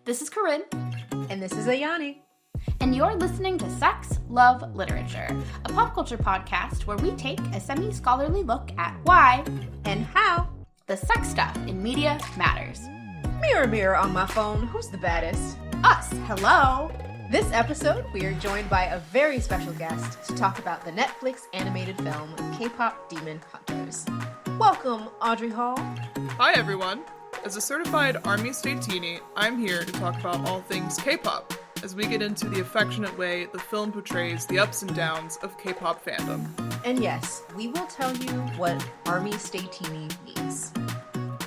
This is Corinne. And this is Ayani. And you're listening to Sex, Love, Literature, a pop culture podcast where we take a semi-scholarly look at why and how the sex stuff in media matters. Mirror, mirror on my phone, who's the baddest? Us. Hello. This episode, we are joined by a very special guest to talk about the Netflix animated film KPop Demon Hunters. Welcome, Audrey Hall. Hi, everyone. As a certified Army State teenie, I'm here to talk about all things K-pop, as we get into the affectionate way the film portrays the ups and downs of K-pop fandom. And yes, we will tell you what Army State teenie means.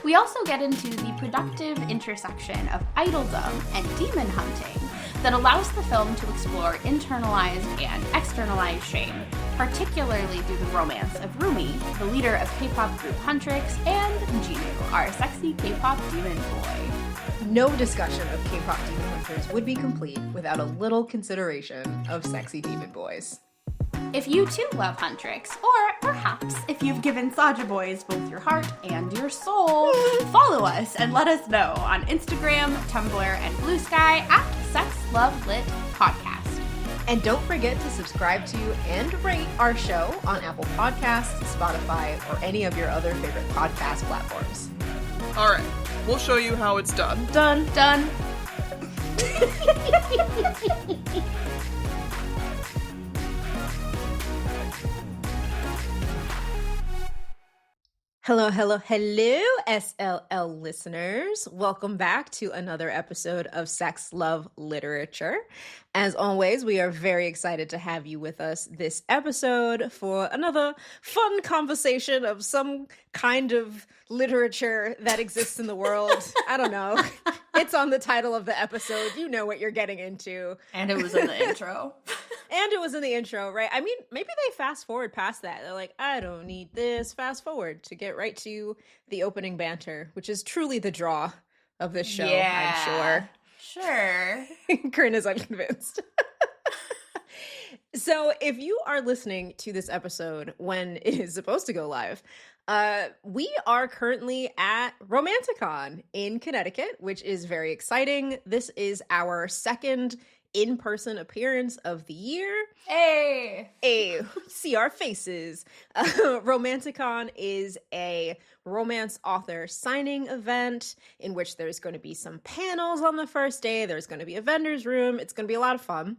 We also get into the productive intersection of idoldom and demon hunting that allows the film to explore internalized and externalized shame, particularly through the romance of Rumi, the leader of K-pop group Huntr, and Jinu, our sexy K-pop demon boy. No discussion of K-pop Demon Hunters would be complete without a little consideration of sexy demon boys. If you too love Huntr, or perhaps if you've given Saja Boys both your heart and your soul, follow us and let us know on Instagram, Tumblr, and Blue Sky at Sex Love Lit Podcast. And don't forget to subscribe to and rate our show on Apple Podcasts, Spotify, or any of your other favorite podcast platforms. All right, we'll show you how it's done. Done. Hello, SLL listeners. Welcome back to another episode of Sex, Love, Literature. As always, we are very excited to have you with us this episode for another fun conversation of some kind of literature that exists in the world. I don't know. It's on the title of the episode. You know what you're getting into. And it was in the intro. And it was in the intro, right? I mean, maybe they fast forward past that. They're like, I don't need this. Fast forward to get right to the opening banter, which is truly the draw of this show, yeah, I'm sure. Sure. Corinne is unconvinced. So if you are listening to this episode when it is supposed to go live, we are currently at Romanticon in Connecticut, which is very exciting. This is our second in-person appearance of the year. Hey, see our faces. Romanticon is a romance author signing event in which there's going to be some panels on the first day. There's going to be a vendor's room. It's going to be a lot of fun.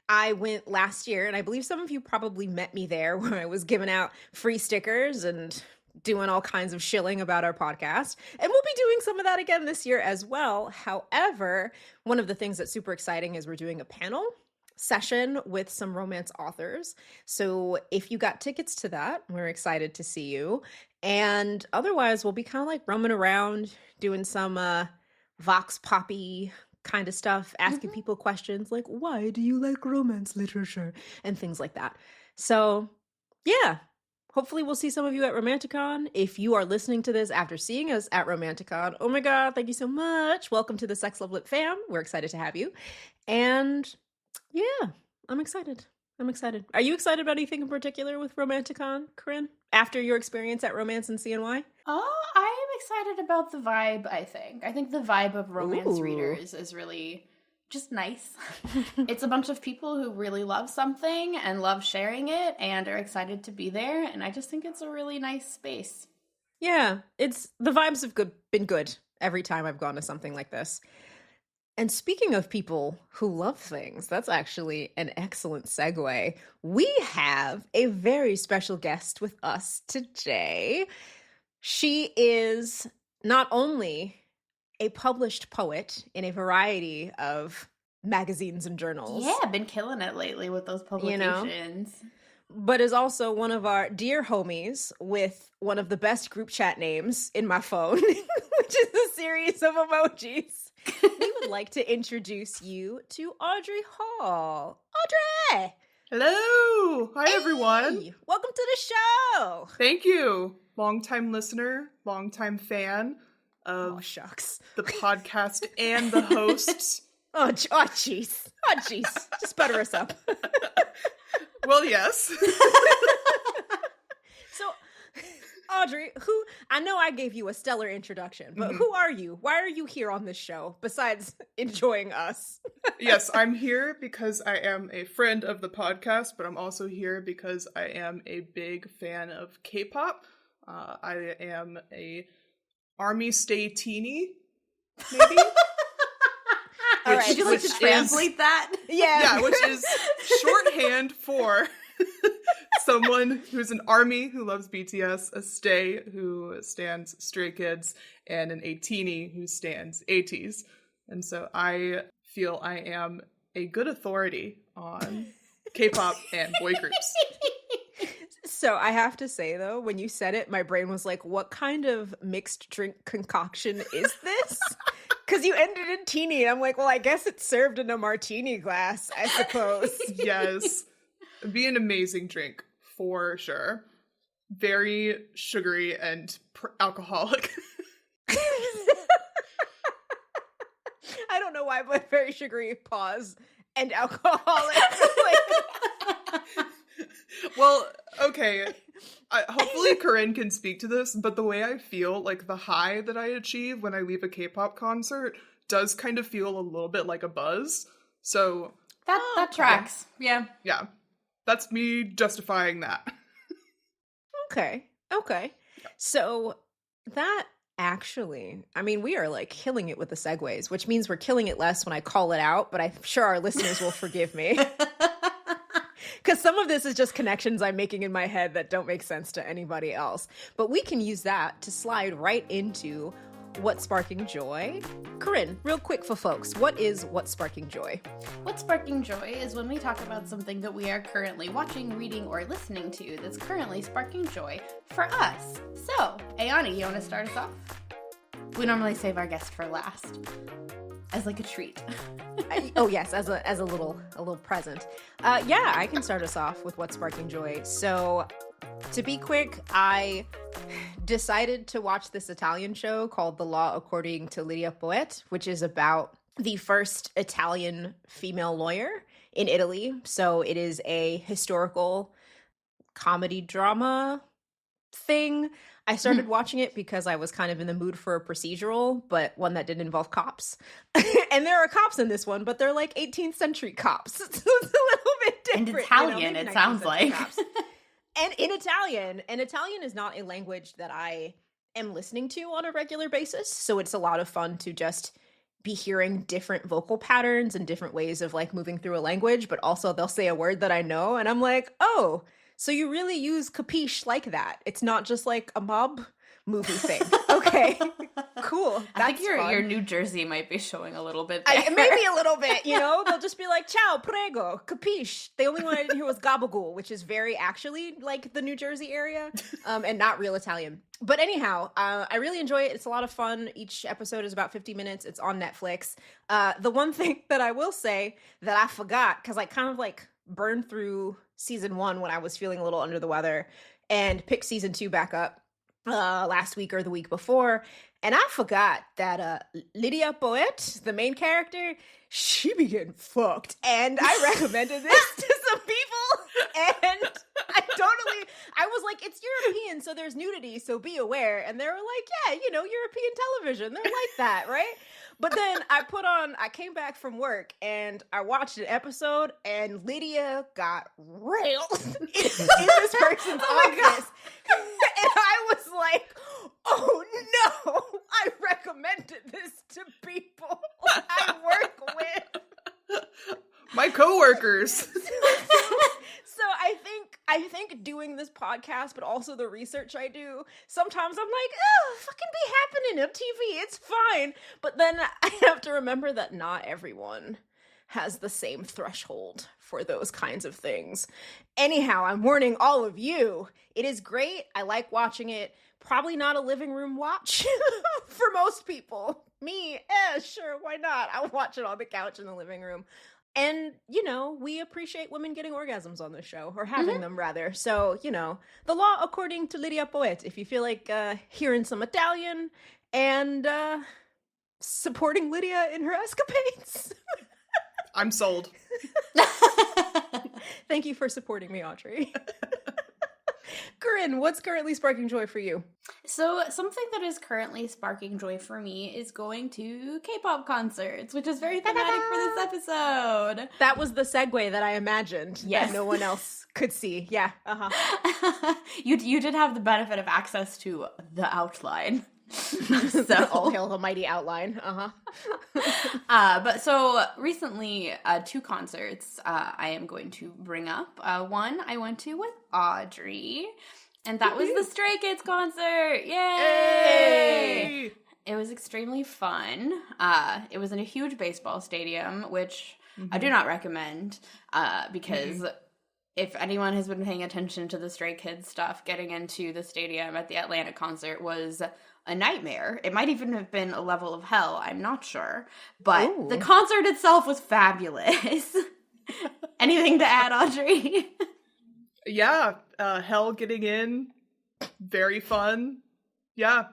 I went last year, and I believe some of you probably met me there, where I was giving out free stickers and doing all kinds of shilling about our podcast. And we'll be doing some of that again this year as well. However, one of the things that's super exciting is we're doing a panel session with some romance authors. So if you got tickets to that, we're excited to see you. And otherwise, we'll be kind of like roaming around doing some vox poppy kind of stuff, asking people questions like, why do you like romance literature? And things like that. So yeah. Hopefully we'll see some of you at Romanticon. If you are listening to this after seeing us at Romanticon, oh my God, thank you so much. Welcome to the Sex Love Lit fam. We're excited to have you. And yeah, I'm excited. Are you excited about anything in particular with Romanticon, Corinne? After your experience at Romance and CNY? Oh, I am excited about the vibe, I think. I think the vibe of romance readers is really just nice. It's a bunch of people who really love something and love sharing it and are excited to be there, and I just think it's a really nice space. Yeah, the vibes have been good every time I've gone to something like this. And speaking of people who love things, that's actually an excellent segue. We have a very special guest with us today. She is not only a published poet in a variety of magazines and journals. Yeah, I've been killing it lately with those publications. But is also one of our dear homies with one of the best group chat names in my phone, which is a series of emojis. We would like to introduce you to Audrey Hall. Audrey! Hello! Hi, everyone. Welcome to the show! Thank you. Long-time listener, long-time fan of shucks. the podcast and the hosts. Oh, jeez. Just butter us up. Well, yes. So, Audrey, I know I gave you a stellar introduction, but who are you? Why are you here on this show besides enjoying us? Yes, I'm here because I am a friend of the podcast, but I'm also here because I am a big fan of K-pop. I am a army stay teeny, maybe. All right, would you like to translate that? Yeah, which is shorthand for someone who's an army who loves BTS, a stay who stands Stray Kids, and an A-teeny who stands 80s. And so I feel I am a good authority on K-pop and boy groups. So I have to say, though, when you said it, my brain was like, what kind of mixed drink concoction is this? Because you ended in teeny, and I'm like, well, I guess it's served in a martini glass, I suppose. Yes. It'd be an amazing drink, for sure. Very sugary and alcoholic. I don't know why, but very sugary, pause, and alcoholic. Well, okay. Hopefully Corinne can speak to this, but the way I feel, like the high that I achieve when I leave a K-pop concert does kind of feel a little bit like a buzz. So that tracks. Yeah. Yeah. That's me justifying that. Okay. Yeah. So that actually, I mean, we are like killing it with the segues, which means we're killing it less when I call it out, but I'm sure our listeners will forgive me. Because some of this is just connections I'm making in my head that don't make sense to anybody else. But we can use that to slide right into What's Sparking Joy. Corinne, real quick for folks, what is What's Sparking Joy? What's Sparking Joy is when we talk about something that we are currently watching, reading, or listening to that's currently sparking joy for us. So, Ayani, you want to start us off? We normally save our guest for last, as like a treat. Oh yes, as a little present. Yeah, I can start us off with What's Sparking Joy. So, to be quick, I decided to watch this Italian show called The Law According to Lidia Poet, which is about the first Italian female lawyer in Italy. So it is a historical comedy drama thing. I started watching it because I was kind of in the mood for a procedural, but one that didn't involve cops. And there are cops in this one, but they're like 18th century cops. So it's a little bit different. And Italian, it sounds like. And in Italian, and Italian is not a language that I am listening to on a regular basis. So it's a lot of fun to just be hearing different vocal patterns and different ways of like moving through a language, but also they'll say a word that I know. And I'm like, oh, so you really use capiche like that. It's not just like a mob movie thing. Okay, cool. I think your New Jersey might be showing a little bit there. Maybe a little bit, you know? They'll just be like, ciao, prego, capiche. The only one I didn't hear was gabagool, which is very actually like the New Jersey area, and not real Italian. But anyhow, I really enjoy it. It's a lot of fun. Each episode is about 50 minutes. It's on Netflix. The one thing that I will say that I forgot, because I kind of like burned through season 1 when I was feeling a little under the weather and picked season 2 back up last week or the week before, and I forgot that Lidia Poet, the main character, she be getting fucked, and I recommended this to some people, and I was like, it's European, so there's nudity, so be aware, and they were like, yeah, you know, European television, they're like that, right? But then I came back from work and I watched an episode and Lydia got railed in this person's office. And I was like, oh no, I recommended this to people I work with. My coworkers. So I think doing this podcast, but also the research I do, sometimes I'm like, oh, fucking be happening on TV. It's fine. But then I have to remember that not everyone has the same threshold for those kinds of things. Anyhow, I'm warning all of you. It is great. I like watching it. Probably not a living room watch for most people. Me, sure, why not? I'll watch it on the couch in the living room. And, you know, we appreciate women getting orgasms on this show, or having them, rather. So, you know, the law according to Lidia Poet, if you feel like hearing some Italian and supporting Lydia in her escapades. I'm sold. Thank you for supporting me, Audrey. Corinne, what's currently sparking joy for you? So something that is currently sparking joy for me is going to K-pop concerts, which is very thematic for this episode. That was the segue that I imagined Yes. that no one else could see. Yeah. Uh-huh. You did have the benefit of access to the outline. All hail the mighty outline. But so recently, 2 concerts I am going to bring up. One I went to with Audrey, and that was the Stray Kids concert. Yay! Hey! It was extremely fun. It was in a huge baseball stadium, which I do not recommend because if anyone has been paying attention to the Stray Kids stuff, getting into the stadium at the Atlanta concert was a nightmare. It might even have been a level of hell. I'm not sure. But the concert itself was fabulous. Anything to add, Audrey? Yeah, hell getting in, very fun. Yeah,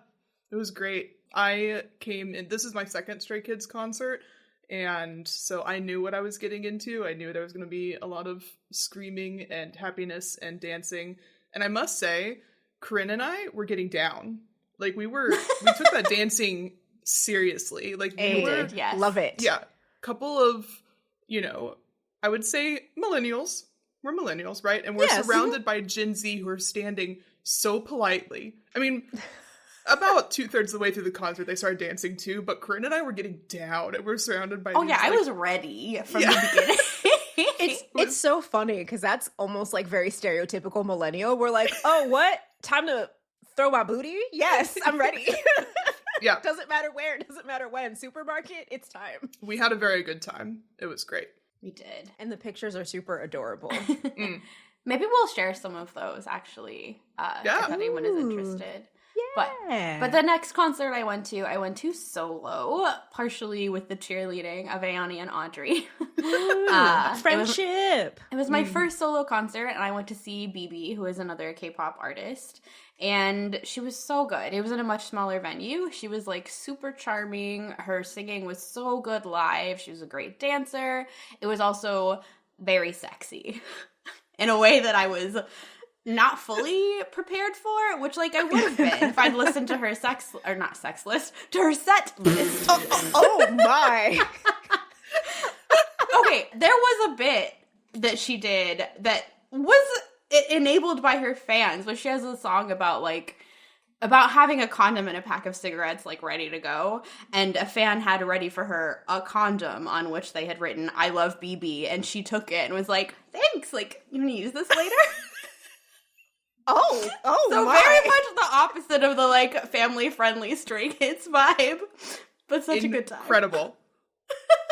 it was great. I came in, this is my second Stray Kids concert, and so I knew what I was getting into. I knew there was going to be a lot of screaming and happiness and dancing. And I must say, Corinne and I were getting down. Like, we took that dancing seriously. Like, we were, yes. Love it. yeah, couple of, I would say millennials. We're millennials, right? And we're surrounded by Gen Z who are standing so politely. I mean, about 2/3 of the way through the concert, they started dancing too, but Corinne and I were getting down, and we're surrounded by I was ready from the beginning. It's so funny because that's almost like very stereotypical millennial. We're like, oh, what? Time to throw my booty? Yes, I'm ready. Yeah. Doesn't matter where, doesn't matter when. Supermarket, it's time. We had a very good time. It was great. We did. And the pictures are super adorable. Maybe we'll share some of those, actually, if anyone is interested. But the next concert I went to solo, partially with the cheerleading of Ayani and Audrey. Friendship! It was my first solo concert, and I went to see BB, who is another K-pop artist, and she was so good. It was in a much smaller venue. She was, like, super charming. Her singing was so good live. She was a great dancer. It was also very sexy in a way that I was not fully prepared for, which, like, I would have been if I'd listened to her to her set list. Oh my. Okay, there was a bit that she did that was enabled by her fans, where she has a song about having a condom and a pack of cigarettes, like, ready to go, and a fan had ready for her a condom on which they had written, "I love BB," and she took it and was like, thanks, like, you gonna use this later? Oh, so my. very much the opposite of the, like, family-friendly Stray Kids vibe, but such a good time. Incredible.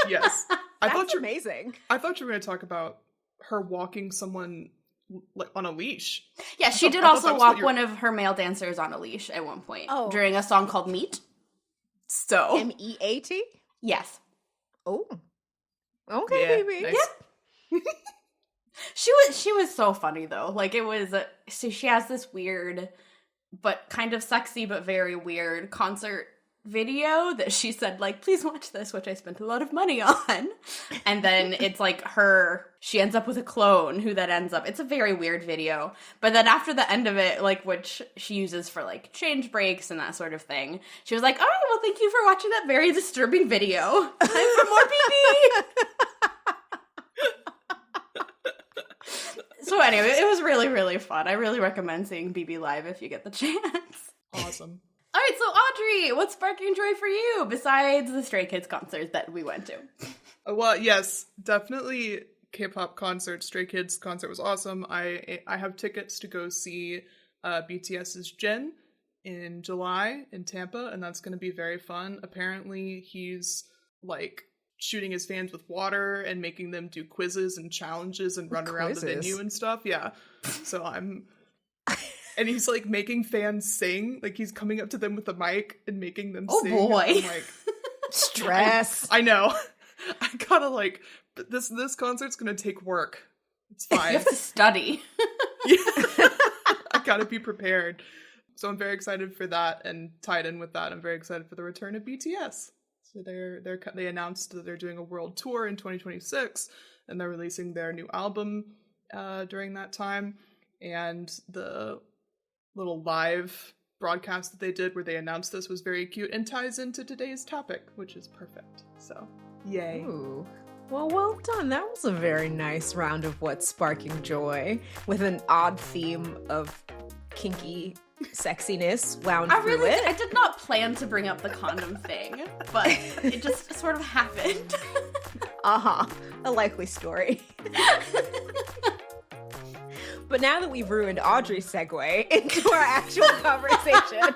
Yes. That's amazing. I thought you were going to talk about her walking someone, like, on a leash. Yeah, she did also walk one of her male dancers on a leash at one point during a song called Meat. So MEAT? Yes. Oh. Okay, baby. Nice. Yeah. She was so funny though. Like, it was so she has this weird but kind of sexy but very weird concert video that she said, like, please watch this, which I spent a lot of money on. And then it's like she ends up with a clone who then ends up, it's a very weird video. But then after the end of it, like, which she uses for, like, change breaks and that sort of thing, she was like, all right, well, thank you for watching that very disturbing video. Time for more PP. So anyway, it was really, really fun. I really recommend seeing BB live if you get the chance. Awesome. All right, so Audrey, what's sparking joy for you besides the Stray Kids concerts that we went to? Well, yes, definitely K-pop concert. Stray Kids concert was awesome. I have tickets to go see BTS's Jin in July in Tampa, and that's going to be very fun. Apparently, he's, like, shooting his fans with water and making them do quizzes and challenges and run around the venue and stuff. Yeah. So and he's, like, making fans sing. Like, he's coming up to them with a mic and making them sing. Oh, boy. I'm like, Stress. I know. I gotta, like, this concert's gonna take work. It's fine. You have to study. I gotta be prepared. So I'm very excited for that, and tied in with that, I'm very excited for the return of BTS. So they announced that they're doing a world tour in 2026, and they're releasing their new album during that time. And the little live broadcast that they did where they announced this was very cute and ties into today's topic, which is perfect. So, yay. Ooh. Well done. That was a very nice round of What's Sparking Joy with an odd theme of kinky sexiness wound through it. I did not plan to bring up the condom thing, but it just sort of happened. A likely story. But now that we've ruined Audrey's segue into our actual conversation,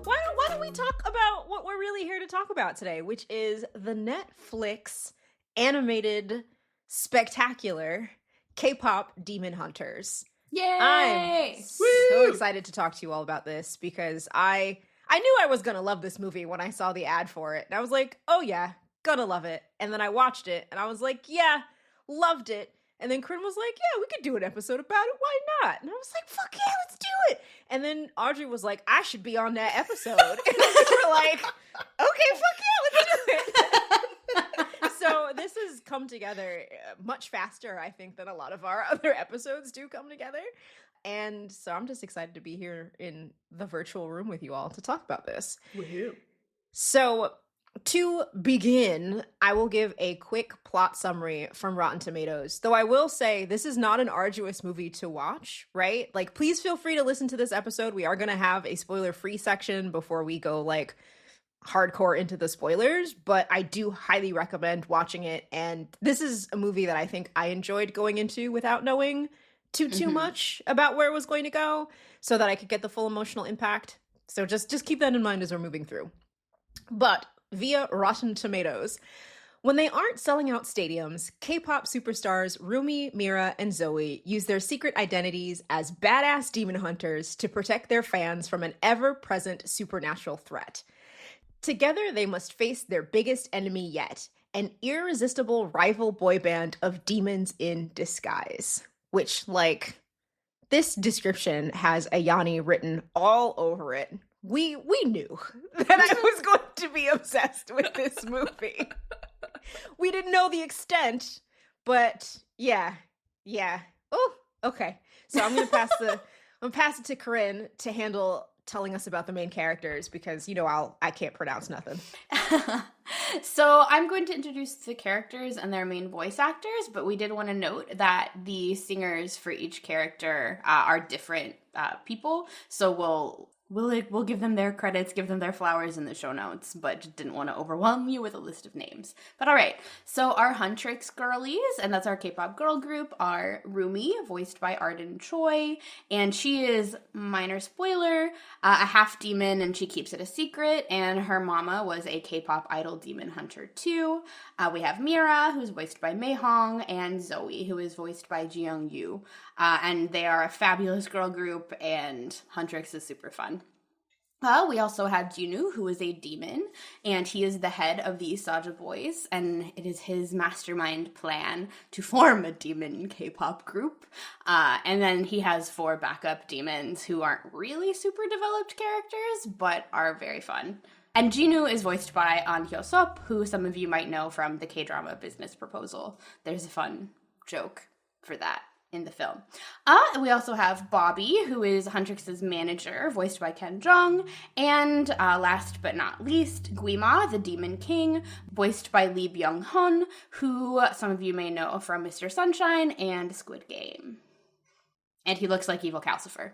why don't we talk about what we're really here to talk about today, which is the Netflix animated spectacular KPop Demon Hunters. Yay! I'm so excited to talk to you all about this because I knew I was gonna love this movie when I saw the ad for it. And I was like, oh yeah, gonna love it. And then I watched it and I was like, yeah, loved it. And then Corinne was like, yeah, we could do an episode about it. Why not? And I was like, fuck yeah, let's do it. And then Audrey was like, I should be on that episode. And we were like, okay, fuck yeah, let's do it. So this has come together much faster, I think, than a lot of our other episodes do come together. And so I'm just excited to be here in the virtual room with you all to talk about this. Woohoo. So to begin, I will give a quick plot summary from Rotten Tomatoes. Though I will say this is not an arduous movie to watch, right? Like, please feel free to listen to this episode. We are going to have a spoiler-free section before we go, like, hardcore into the spoilers, but I do highly recommend watching it. And this is a movie that I think I enjoyed going into without knowing too much about where it was going to go so that I could get the full emotional impact. So just keep that in mind as we're moving through. But via Rotten Tomatoes, when they aren't selling out stadiums, K-pop superstars Rumi, Mira, and Zoe use their secret identities as badass demon hunters to protect their fans from an ever-present supernatural threat. Together, they must face their biggest enemy yet, an irresistible rival boy band of demons in disguise. Which, like, this description has Ayani written all over it. We knew that I was going to be obsessed with this movie. We didn't know the extent, but yeah. Oh, okay. So I'm gonna pass it to Corinne to handle telling us about the main characters because I can't pronounce nothing. So I'm going to introduce the characters and their main voice actors, but we did want to note that the singers for each character are different people. So we'll give them their credits, give them their flowers in the show notes, but just didn't want to overwhelm you with a list of names. But all right, so our Huntrix girlies, and that's our K-pop girl group, are Rumi, voiced by Arden Choi, and she is, minor spoiler, a half demon, and she keeps it a secret, and her mama was a K-pop idol demon hunter too. We have Mira, who's voiced by Mei Hong, and Zoe, who is voiced by Jiyoung Yu. And they are a fabulous girl group, and Huntrix is super fun. We also had Jinu, who is a demon, and he is the head of the Saja Boys, and it is his mastermind plan to form a demon K-pop group. And then he has 4 backup demons who aren't really super developed characters, but are very fun. And Jinu is voiced by An Hyo-sop, who some of you might know from the K-drama Business Proposal. There's a fun joke for that in the film. And we also have Bobby, who is Huntrix's manager, voiced by Ken Jeong. And last but not least, Guima, the Demon King, voiced by Lee Byung-hun, who some of you may know from Mr. Sunshine and Squid Game. And he looks like Evil Calcifer.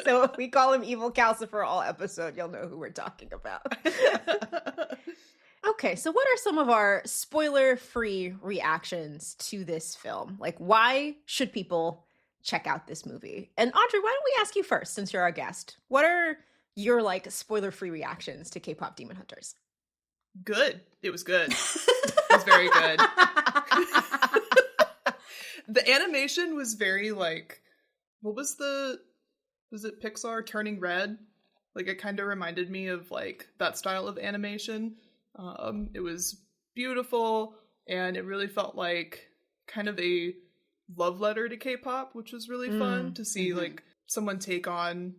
So if we call him Evil Calcifer all episode, you'll know who we're talking about. Okay, so what are some of our spoiler-free reactions to this film? Like, why should people check out this movie? And Audrey, why don't we ask you first, since you're our guest? What are your, like, spoiler-free reactions to K-pop Demon Hunters? Good. It was good. It was very good. The animation was very, like, was it Pixar Turning Red? Like, it kind of reminded me of, like, that style of animation. It was beautiful, and it really felt like kind of a love letter to K-pop, which was really fun to see, like, someone take on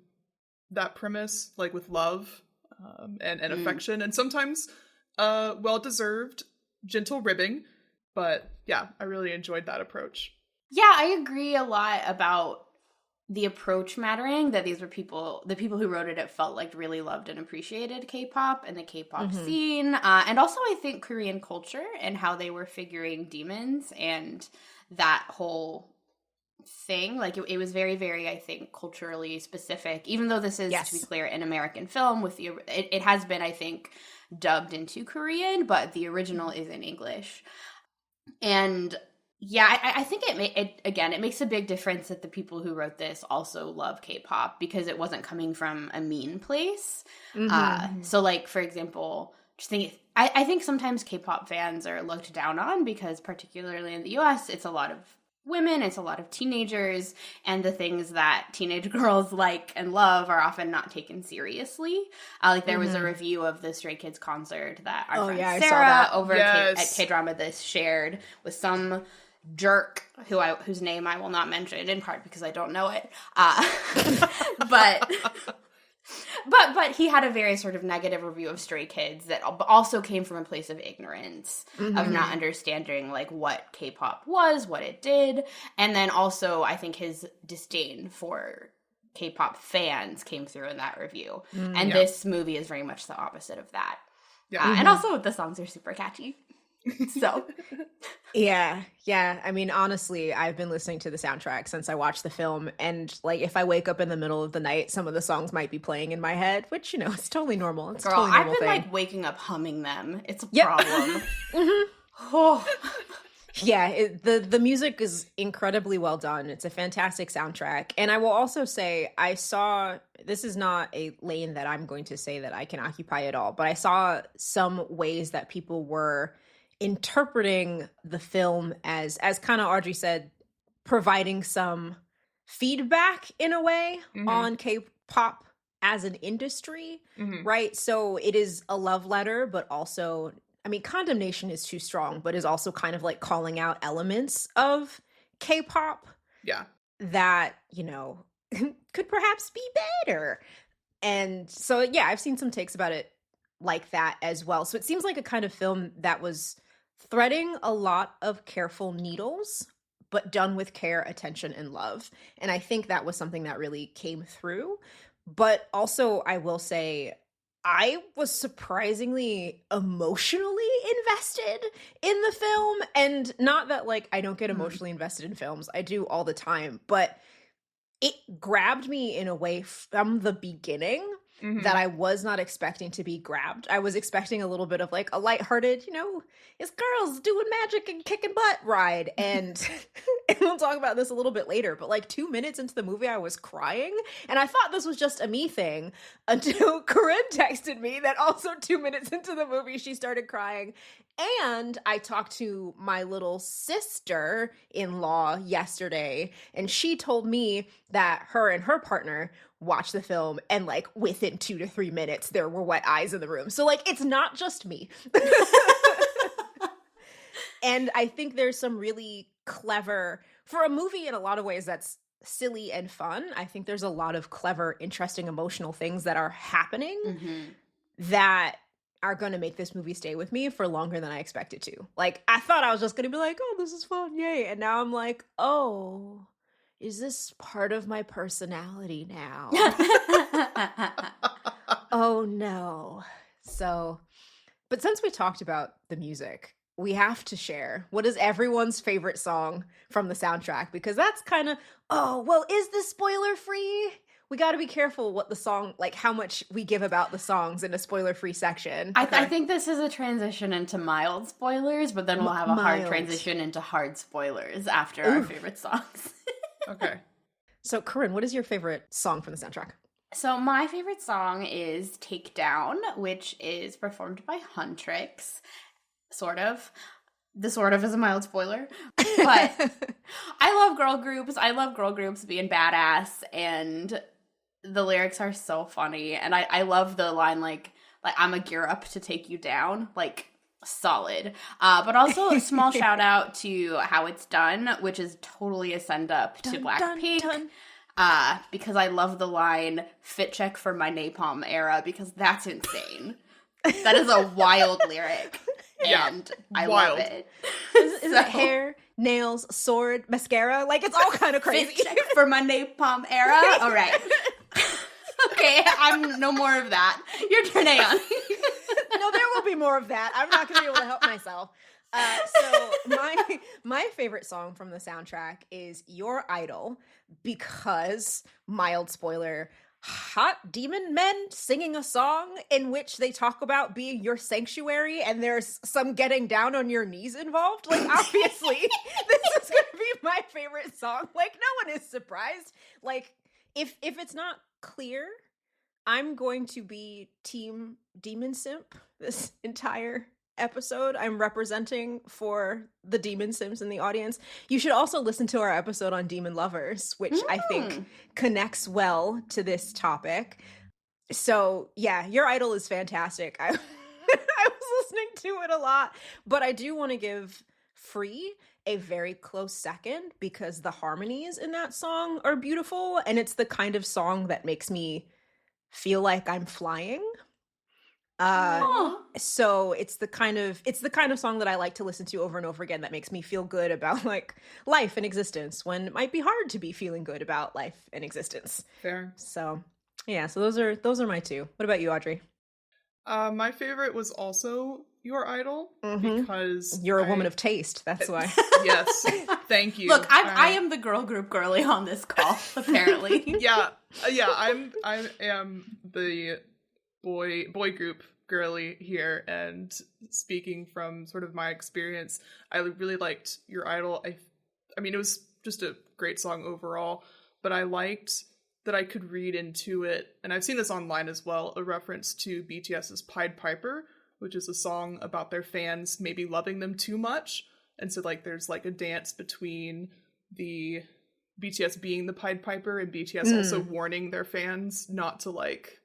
that premise, like, with love and affection, and sometimes well-deserved gentle ribbing. But yeah, I really enjoyed that approach. Yeah, I agree a lot about the approach mattering, that these were the people who wrote it felt like really loved and appreciated K-pop and the K-pop scene. And also I think Korean culture and how they were figuring demons and that whole thing. Like it was very, very, I think, culturally specific, even though this is, to be clear, an American film with it has been, I think, dubbed into Korean, but the original is in English. And yeah, I think it makes a big difference that the people who wrote this also love K-pop, because it wasn't coming from a mean place. So like, for example, I think sometimes K-pop fans are looked down on because, particularly in the US, it's a lot of women, it's a lot of teenagers, and the things that teenage girls like and love are often not taken seriously. Like there was a review of the Stray Kids concert that our friend Sarah over at K-Drama This shared with some jerk whose name I will not mention, in part because I don't know it. But he had a very sort of negative review of Stray Kids that also came from a place of ignorance, of not understanding like what K-pop was, what it did, and then also I think his disdain for K-pop fans came through in that review. And this movie is very much the opposite of that. And also the songs are super catchy. So yeah. I mean, honestly, I've been listening to the soundtrack since I watched the film, and like if I wake up in the middle of the night, some of the songs might be playing in my head, which, you know, it's totally normal. It's Girl, totally normal I've been like waking up humming them. It's a problem. Yeah, the music is incredibly well done. It's a fantastic soundtrack. And I will also say, this is not a lane that I'm going to say that I can occupy at all, but I saw some ways that people were interpreting the film as kind of Audrey said, providing some feedback in a way on K-pop as an industry, right? So it is a love letter, but also, I mean, condemnation is too strong, but is also kind of like calling out elements of K-pop that, you know, could perhaps be better. And so, yeah, I've seen some takes about it like that as well. So it seems like a kind of film that was threading a lot of careful needles, but done with care, attention, and love. And I think that was something that really came through. But also, I will say, I was surprisingly emotionally invested in the film. And not that, like, I don't get emotionally invested in films. I do all the time. But it grabbed me in a way from the beginning that I was not expecting to be grabbed. I was expecting a little bit of like a lighthearted, you know, it's girls doing magic and kicking butt ride. And we'll talk about this a little bit later, but like 2 minutes into the movie, I was crying. And I thought this was just a me thing until Corinne texted me that also 2 minutes into the movie, she started crying. And I talked to my little sister-in-law yesterday, and she told me that her and her partner watched the film, and like within 2 to 3 minutes, there were wet eyes in the room. So like, it's not just me. And I think there's some really clever, for a movie in a lot of ways that's silly and fun, I think there's a lot of clever, interesting, emotional things that are happening that are going to make this movie stay with me for longer than I expected to. Like, I thought I was just going to be like, oh, this is fun, yay. And now I'm like, oh, is this part of my personality now? Oh, no. So, but since we talked about the music, we have to share what is everyone's favorite song from the soundtrack, because that's kind of, oh, well, is this spoiler free? We got to be careful what the song, like how much we give about the songs in a spoiler-free section. I think this is a transition into mild spoilers, but then we'll have a hard transition into hard spoilers after our favorite songs. Okay. So, Corinne, what is your favorite song from the soundtrack? So my favorite song is Take Down, which is performed by Huntr. Sort of. The sort of is a mild spoiler. But I love girl groups. I love girl groups being badass, and the lyrics are so funny. And I love the line, like I'm a gear up to take you down. Like, solid. But also a small shout out to How It's Done, which is totally a send up to Blackpink. Because I love the line, fit check for my napalm era, because that's insane. That is a wild lyric. and I wild. love it. Is it hair, nails, sword, mascara? Like, it's all kind of crazy. Fit check for my napalm era. All right. Okay, I'm no more of that. Your turn, Aeon. No, there will be more of that. I'm not going to be able to help myself. So my favorite song from the soundtrack is Your Idol, because, mild spoiler, hot demon men singing a song in which they talk about being your sanctuary, and there's some getting down on your knees involved. Like, obviously, this is going to be my favorite song. Like, no one is surprised. Like, if it's not clear, I'm going to be team demon simp this entire episode. I'm representing for the demon simps in the audience. You should also listen to our episode on demon lovers, which I think connects well to this topic. So yeah, Your Idol is fantastic. I was listening to it a lot, but I do want to give Free a very close second, because the harmonies in that song are beautiful, and it's the kind of song that makes me feel like I'm flying. So it's the kind of song that I like to listen to over and over again, that makes me feel good about like life and existence, when it might be hard to be feeling good about life and existence. Fair. So yeah, so those are my two. What about you, Audrey? My favorite was also Your Idol, because You're a woman of taste. That's why. Yes, thank you. Look, I am the girl group girly on this call, apparently. yeah, I am the boy group girly here, and speaking from sort of my experience, I really liked Your Idol. I mean, it was just a great song overall, but I liked that I could read into it, and I've seen this online as well, a reference to BTS's Pied Piper, which is a song about their fans maybe loving them too much. And so like there's like a dance between the BTS being the Pied Piper and BTS also warning their fans not to like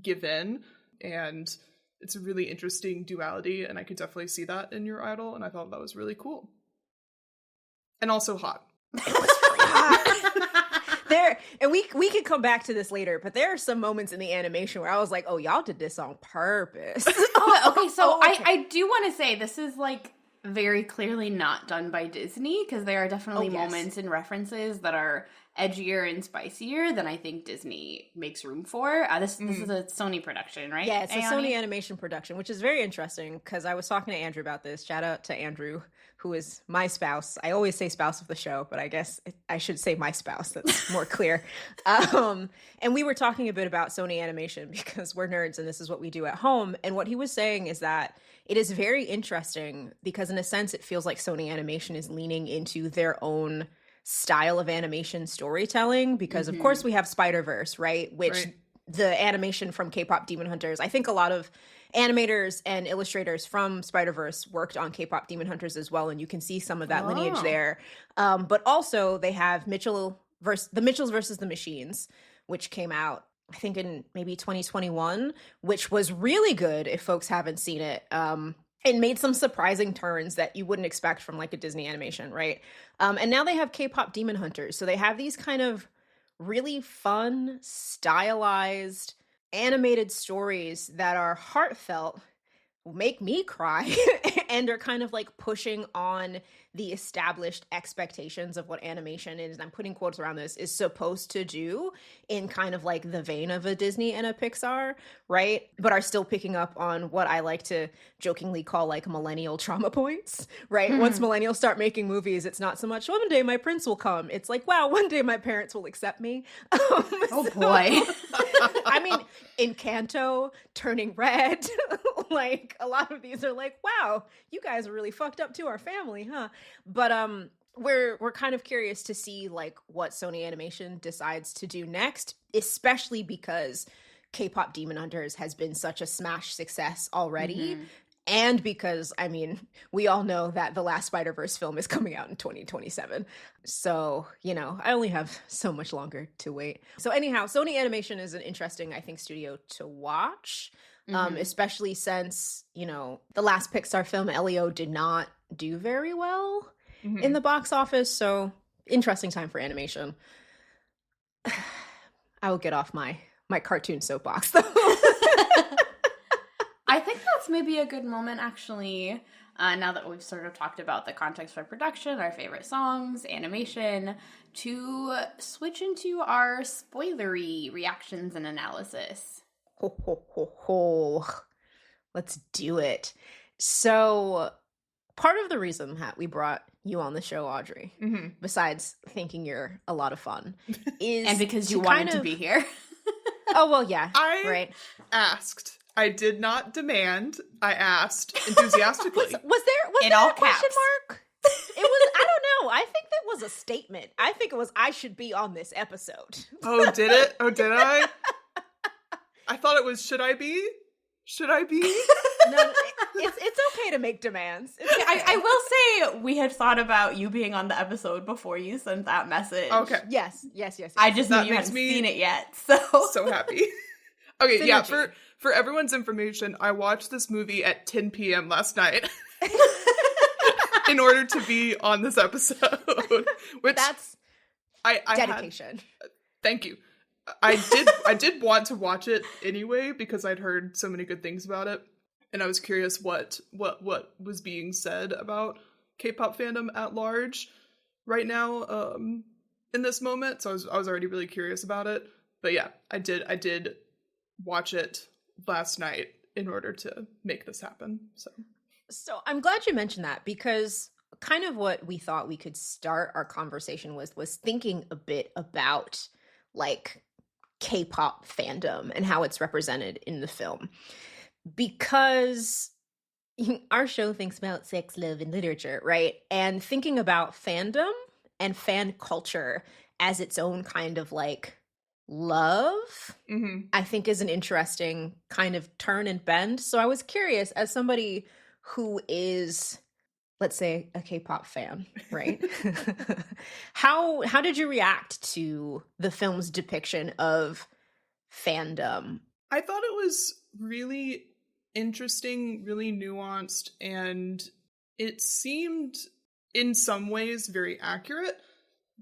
give in. And it's a really interesting duality, and I could definitely see that in Your Idol, and I thought that was really cool. And also hot. It was really hot. There, and we could come back to this later, but there are some moments in the animation where I was like, oh, y'all did this on purpose. Okay, so okay. I do want to say this is like very clearly not done by Disney, because there are definitely moments and references that are edgier and spicier than I think Disney makes room for. This is a Sony production, right? Yeah, it's a Ayani? Sony animation production, which is very interesting, because I was talking to Andrew about this. Shout out to Andrew, who is my spouse. I always say spouse of the show, but I guess I should say my spouse. That's more clear. And we were talking a bit about Sony animation, because we're nerds and this is what we do at home. And what he was saying is that it is very interesting, because in a sense, it feels like Sony animation is leaning into their own style of animation storytelling, because of course we have Spider-Verse, right? Which the animation from KPop Demon Hunters, I think a lot of animators and illustrators from Spider-Verse worked on KPop Demon Hunters as well, and you can see some of that lineage there. But also they have the Mitchells versus the Machines, which came out I think in maybe 2021, which was really good if folks haven't seen it. It made some surprising turns that you wouldn't expect from like a Disney animation, right? And now they have KPop Demon Hunters. So they have these kind of really fun, stylized, animated stories that are heartfelt, make me cry, and are kind of like pushing on the established expectations of what animation is, and I'm putting quotes around this, is supposed to do in kind of like the vein of a Disney and a Pixar, right? But are still picking up on what I like to jokingly call like millennial trauma points, right? Once millennials start making movies, it's not so much, one day my prince will come. It's like, wow, one day my parents will accept me. Oh boy. I mean, Encanto, Turning Red, like a lot of these are like, wow, you guys are really fucked up to our family, huh? But we're kind of curious to see like what Sony Animation decides to do next, especially because KPop Demon Hunters has been such a smash success already. And because, I mean, we all know that the last Spider-Verse film is coming out in 2027. So, you know, I only have so much longer to wait. So anyhow, Sony Animation is an interesting, I think, studio to watch, especially since, you know, the last Pixar film, Elio, did not do very well in the box office. So interesting time for animation. I will get off my cartoon soapbox, though. I think that's maybe a good moment, actually, now that we've sort of talked about the context for production, our favorite songs, animation, to switch into our spoilery reactions and analysis. Ho, ho, ho, ho. Let's do it. So, part of the reason that we brought you on the show, Audrey, besides thinking you're a lot of fun, is and because you wanted to be here. Oh, well, yeah. I asked. I did not demand. I asked enthusiastically. Was there In there all a question caps. mark? It was, I don't know. I think that was a statement. I think it was, I should be on this episode. Oh, did it? Oh, did I? I thought it was, should I be? Should I be? No, it's okay to make demands. It's okay. I will say we had thought about you being on the episode before you sent that message. Okay. Yes. I just knew That you makes hadn't me seen it yet, so. So happy. Okay, yeah, Synergy. for everyone's information, I watched this movie at 10 p.m. last night in order to be on this episode. Which That's I dedication. Thank you. I did want to watch it anyway because I'd heard so many good things about it, and I was curious what was being said about K-pop fandom at large right now in this moment. So I was already really curious about it. But yeah, I did watch it last night in order to make this happen. So I'm glad you mentioned that, because kind of what we thought we could start our conversation with was thinking a bit about like K-pop fandom and how it's represented in the film. Because our show thinks about sex, love, and literature, right? And thinking about fandom and fan culture as its own kind of like love, I think is an interesting kind of turn and bend. So I was curious, as somebody who is, let's say, a K-pop fan, right? How did you react to the film's depiction of fandom? I thought it was really interesting, really nuanced, and it seemed in some ways very accurate.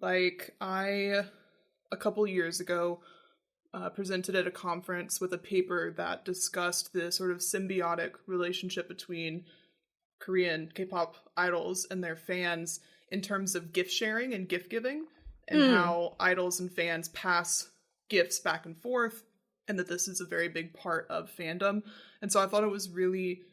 Like, a couple years ago, presented at a conference with a paper that discussed the sort of symbiotic relationship between Korean K-pop idols and their fans in terms of gift sharing and gift giving, and how idols and fans pass gifts back and forth, and that this is a very big part of fandom. And so I thought it was really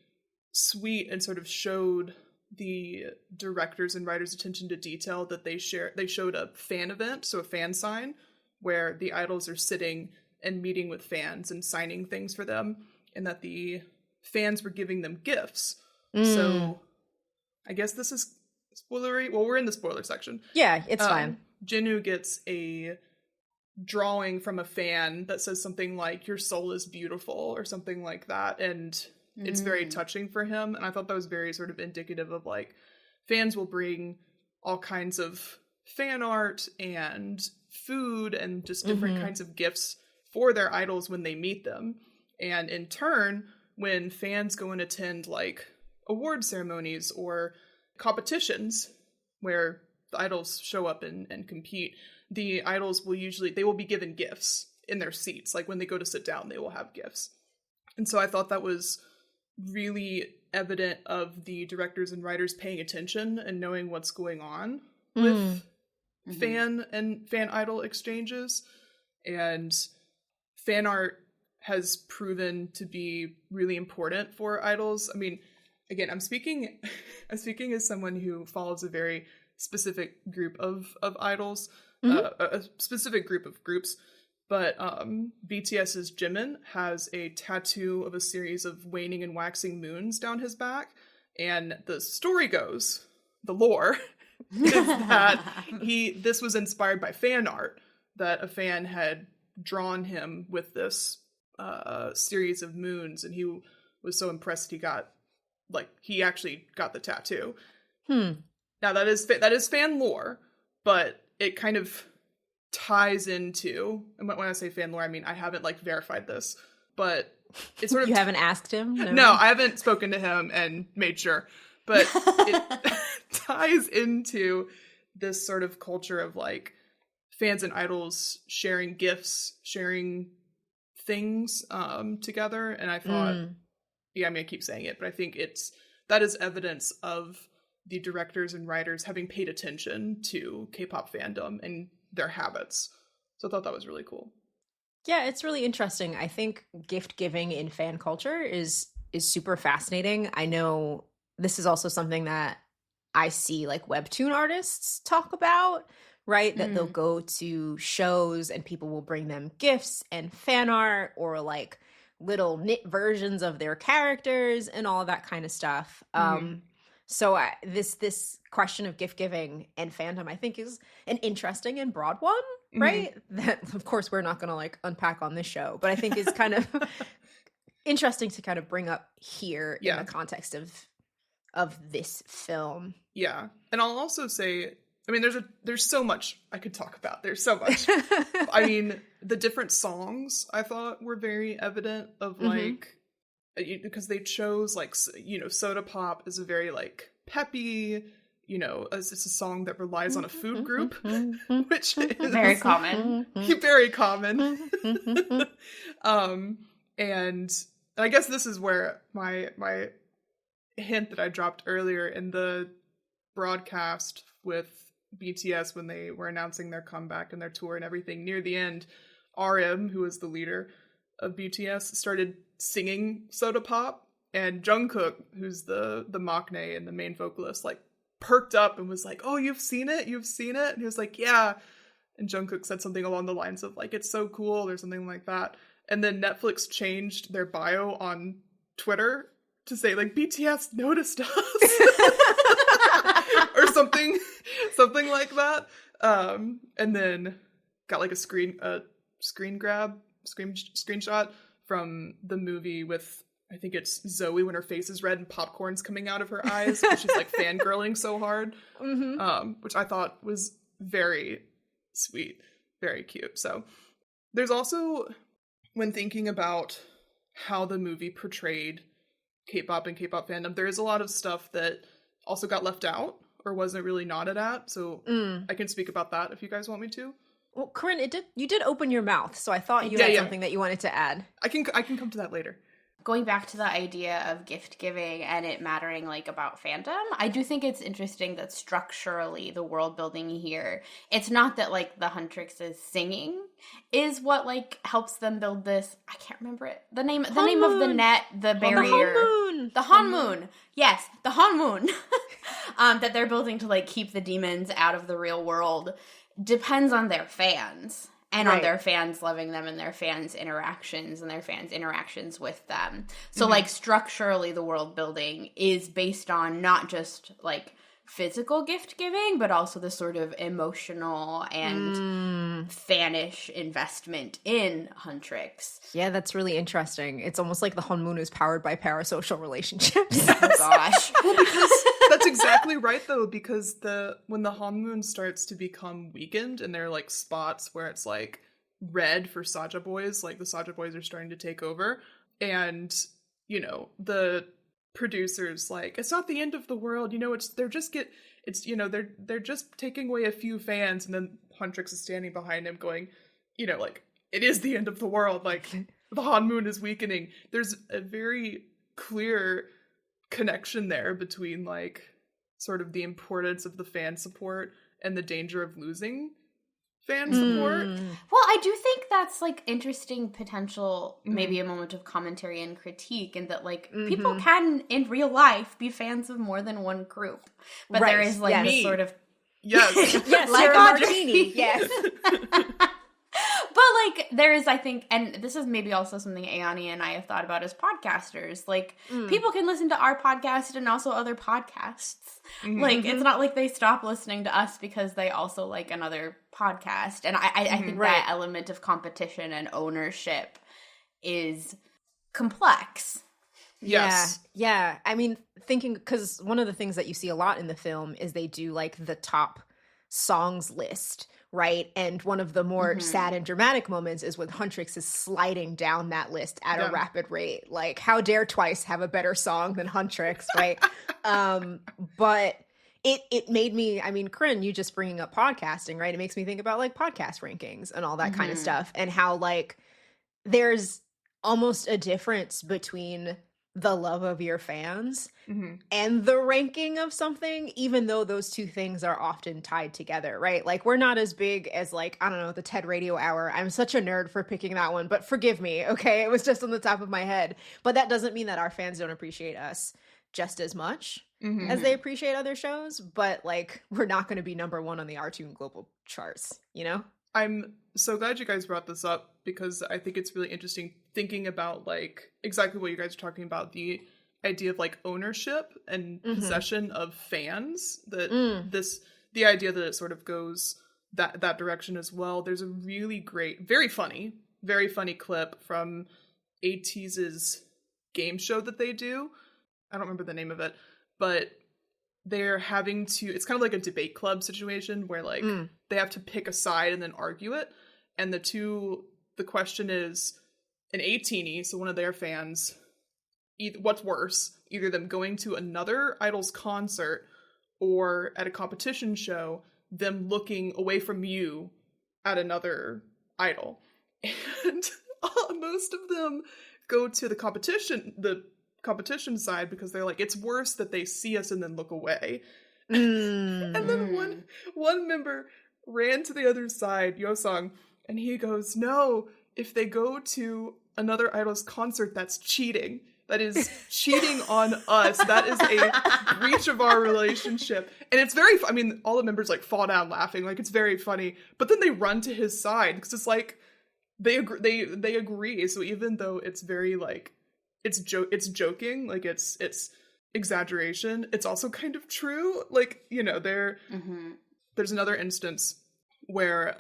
sweet and sort of showed the directors and writers' attention to detail that they showed a fan event, so a fan sign, where the idols are sitting and meeting with fans and signing things for them, and that the fans were giving them gifts. So I guess this is spoilery. Well, we're in the spoiler section. Yeah, it's fine. Jinu gets a drawing from a fan that says something like, "Your soul is beautiful," or something like that, and it's very touching for him. And I thought that was very sort of indicative of like, fans will bring all kinds of fan art and food and just different kinds of gifts for their idols when they meet them. And in turn, when fans go and attend like award ceremonies or competitions where the idols show up and compete, the idols will be given gifts in their seats. Like when they go to sit down, they will have gifts. And so I thought that was really evident of the directors and writers paying attention and knowing what's going on with fan idol exchanges. And fan art has proven to be really important for idols. I mean, again, I'm speaking as someone who follows a very specific group of idols, a specific group of groups. But BTS's Jimin has a tattoo of a series of waning and waxing moons down his back. And the story goes, the lore, is that this was inspired by fan art, that a fan had drawn him with this series of moons, and he was so impressed he actually got the tattoo. Now that is fan lore, but it kind of ties into, and when I say fan lore, I mean I haven't like verified this, but it's sort of You haven't asked him? No, I haven't spoken to him and made sure, but it ties into this sort of culture of like fans and idols sharing gifts, sharing things together. And I thought yeah, I mean, I keep saying it, but I think that is evidence of the directors and writers having paid attention to K-pop fandom and their habits. So I thought that was really cool. Yeah, it's really interesting. I think gift giving in fan culture is super fascinating. I know this is also something that I see like webtoon artists talk about, right? That they'll go to shows and people will bring them gifts and fan art or like little knit versions of their characters and all of that kind of stuff. So this question of gift giving and fandom, I think, is an interesting and broad one, right? That, of course, we're not going to like unpack on this show, but I think is kind of interesting to kind of bring up here in the context of this film. Yeah, and I'll also say, I mean, there's so much I could talk about. There's so much. I mean, the different songs I thought were very evident of like, because they chose like, you know, Soda Pop is a very like peppy, you know, it's a song that relies on a food group, which is very common. Very common. And I guess this is where my hint that I dropped earlier in the broadcast with BTS when they were announcing their comeback and their tour and everything, near the end, RM, who is the leader of BTS, started singing Soda Pop, and Jungkook, who's the maknae and the main vocalist, like perked up and was like, "Oh, you've seen it? And he was like, "Yeah." And Jungkook said something along the lines of like, "It's so cool," or something like that. And then Netflix changed their bio on Twitter to say like, "BTS noticed us." Or something like that. And then got like a screenshot from the movie with, I think it's Zoe when her face is red and popcorn's coming out of her eyes because she's like fangirling so hard, which I thought was very sweet, very cute. So there's also, when thinking about how the movie portrayed K-pop and K-pop fandom, there is a lot of stuff that also got left out or wasn't really nodded at. So I can speak about that if you guys want me to. Well, Corinne, you did open your mouth, so I thought you had something that you wanted to add. I can come to that later. Going back to the idea of gift giving and it mattering like about fandom, I do think it's interesting that structurally the world building here, it's not that like the Huntrix' singing is what like helps them build this. I can't remember it. The name of the net, the barrier. The Hanmoon. Yes, the Hanmoon. That they're building to like keep the demons out of the real world depends on their fans. And on their fans loving them and their fans' interactions and their fans' interactions with them. So, like, structurally, the world building is based on not just, like, physical gift giving, but also the sort of emotional and fanish investment in Huntrix. Yeah, that's really interesting. It's almost like the Hanmoon is powered by parasocial relationships. Oh, gosh. Well, because that's exactly right, though, because when the Hanmoon starts to become weakened and there are, like, spots where it's, like, red for Saja boys, like, the Saja boys are starting to take over, and, you know, the producers, like, it's not the end of the world, you know, they're just taking away a few fans, and then Huntrix is standing behind him going, you know, like, it is the end of the world, like, the Hanmoon is weakening. There's a very clear connection there between like sort of the importance of the fan support and the danger of losing fan support. Well, I do think that's like interesting potential, maybe a moment of commentary and critique, and that like people can in real life be fans of more than one group, but there is like this sort of yes like Audrey. Martini. Yes. But, like, there is, I think, and this is maybe also something Ayani and I have thought about as podcasters, like, people can listen to our podcast and also other podcasts. Like, it's not like they stop listening to us because they also like another podcast. And I think that element of competition and ownership is complex. Yes. Yeah. I mean, thinking, because one of the things that you see a lot in the film is they do, like, the top songs list, right? And one of the more sad and dramatic moments is when Huntrix is sliding down that list at a rapid rate. Like, how dare Twice have a better song than Huntrix, right? But it made me, I mean, Corinne, you just bringing up podcasting, right? It makes me think about like podcast rankings and all that kind of stuff, and how like there's almost a difference between the love of your fans Mm-hmm. and the ranking of something, even though those two things are often tied together, right? Like, we're not as big as, like, I don't know, the TED Radio Hour. I'm such a nerd for picking that one, but forgive me, okay? It was just on the top of my head. But that doesn't mean that our fans don't appreciate us just as much Mm-hmm. as they appreciate other shows, but, like, we're not going to be number one on the RTune Global charts, you know? I'm so glad you guys brought this up, because I think it's really interesting thinking about, like, exactly what you guys are talking about, the idea of, like, ownership and possession of fans, that the idea that it sort of goes that direction as well. There's a really great, very funny clip from ATEEZ's game show that they do. I don't remember the name of it, but they're having to, it's kind of like a debate club situation where, like, they have to pick a side and then argue it. And the question is, an A-teenie, so one of their fans, what's worse, either them going to another idol's concert or at a competition show, them looking away from you at another idol. And most of them go to the competition side, because they're like, it's worse that they see us and then look away. And then one member ran to the other side, Yosung, and he goes, no, if they go to another idol's concert, that's cheating. That is cheating on us. That is a breach of our relationship. And it's very, I mean, all the members, like, fall down laughing. Like, it's very funny. But then they run to his side, because it's like, they agree. So even though it's very, like, it's joking, like, it's exaggeration, it's also kind of true. Like, you know, there's another instance where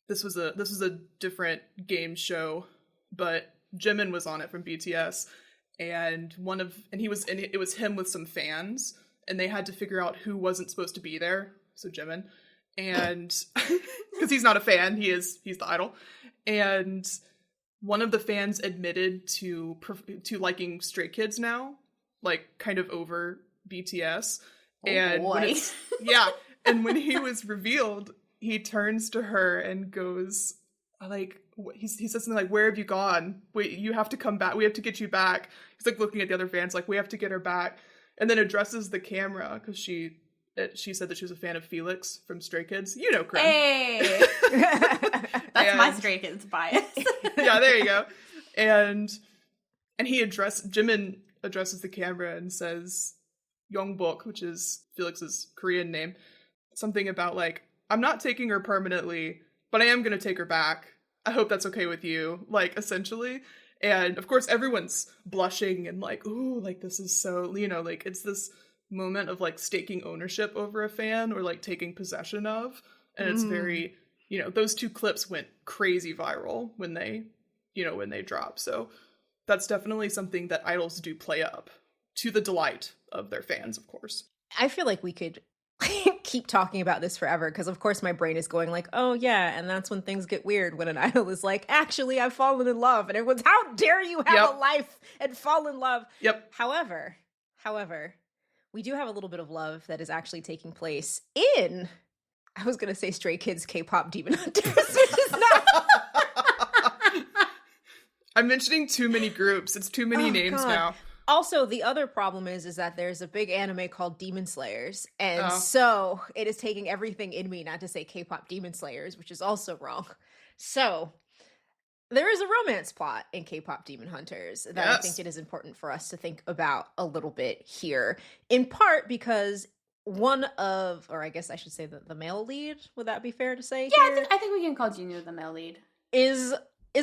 this was a different game show, but Jimin was on it from BTS, and it was him with some fans, and they had to figure out who wasn't supposed to be there. So Jimin, and because he's not a fan, he's the idol, and one of the fans admitted to liking Stray Kids now, like, kind of over BTS. And boy. And when he was revealed, he turns to her and goes, like, he says something like, where have you gone? Wait, you have to come back. We have to get you back. He's, like, looking at the other fans, like, we have to get her back. And then addresses the camera, because she said that she was a fan of Felix from Stray Kids. You know, Krim. Hey! That's my Stray Kids bias. Yeah, there you go. And Jimin addresses the camera and says, Yongbok, which is Felix's Korean name, something about, like, I'm not taking her permanently, but I am going to take her back. I hope that's okay with you, like, essentially. And of course everyone's blushing and, like, ooh, like, this is so, you know, like, it's this moment of, like, staking ownership over a fan, or, like, taking possession of. And it's very, you know, those two clips went crazy viral when they drop. So that's definitely something that idols do play up, to the delight of their fans, of course. I feel like we could keep talking about this forever, because of course my brain is going, like, oh yeah, and that's when things get weird, when an idol is like, actually, I've fallen in love, and everyone's, how dare you have a life and fall in love. Yep. However, we do have a little bit of love that is actually taking place in, I was gonna say Stray Kids KPop Demon Hunters, which is not. I'm mentioning too many groups. It's too many names now. Also, the other problem is that there's a big anime called Demon Slayers, and so it is taking everything in me not to say K-pop Demon Slayers, which is also wrong. So there is a romance plot in K-pop Demon Hunters that I think it is important for us to think about a little bit here, in part because one of, or I guess I should say the male lead, would that be fair to say? Yeah, I think we can call Jinu the male lead. Is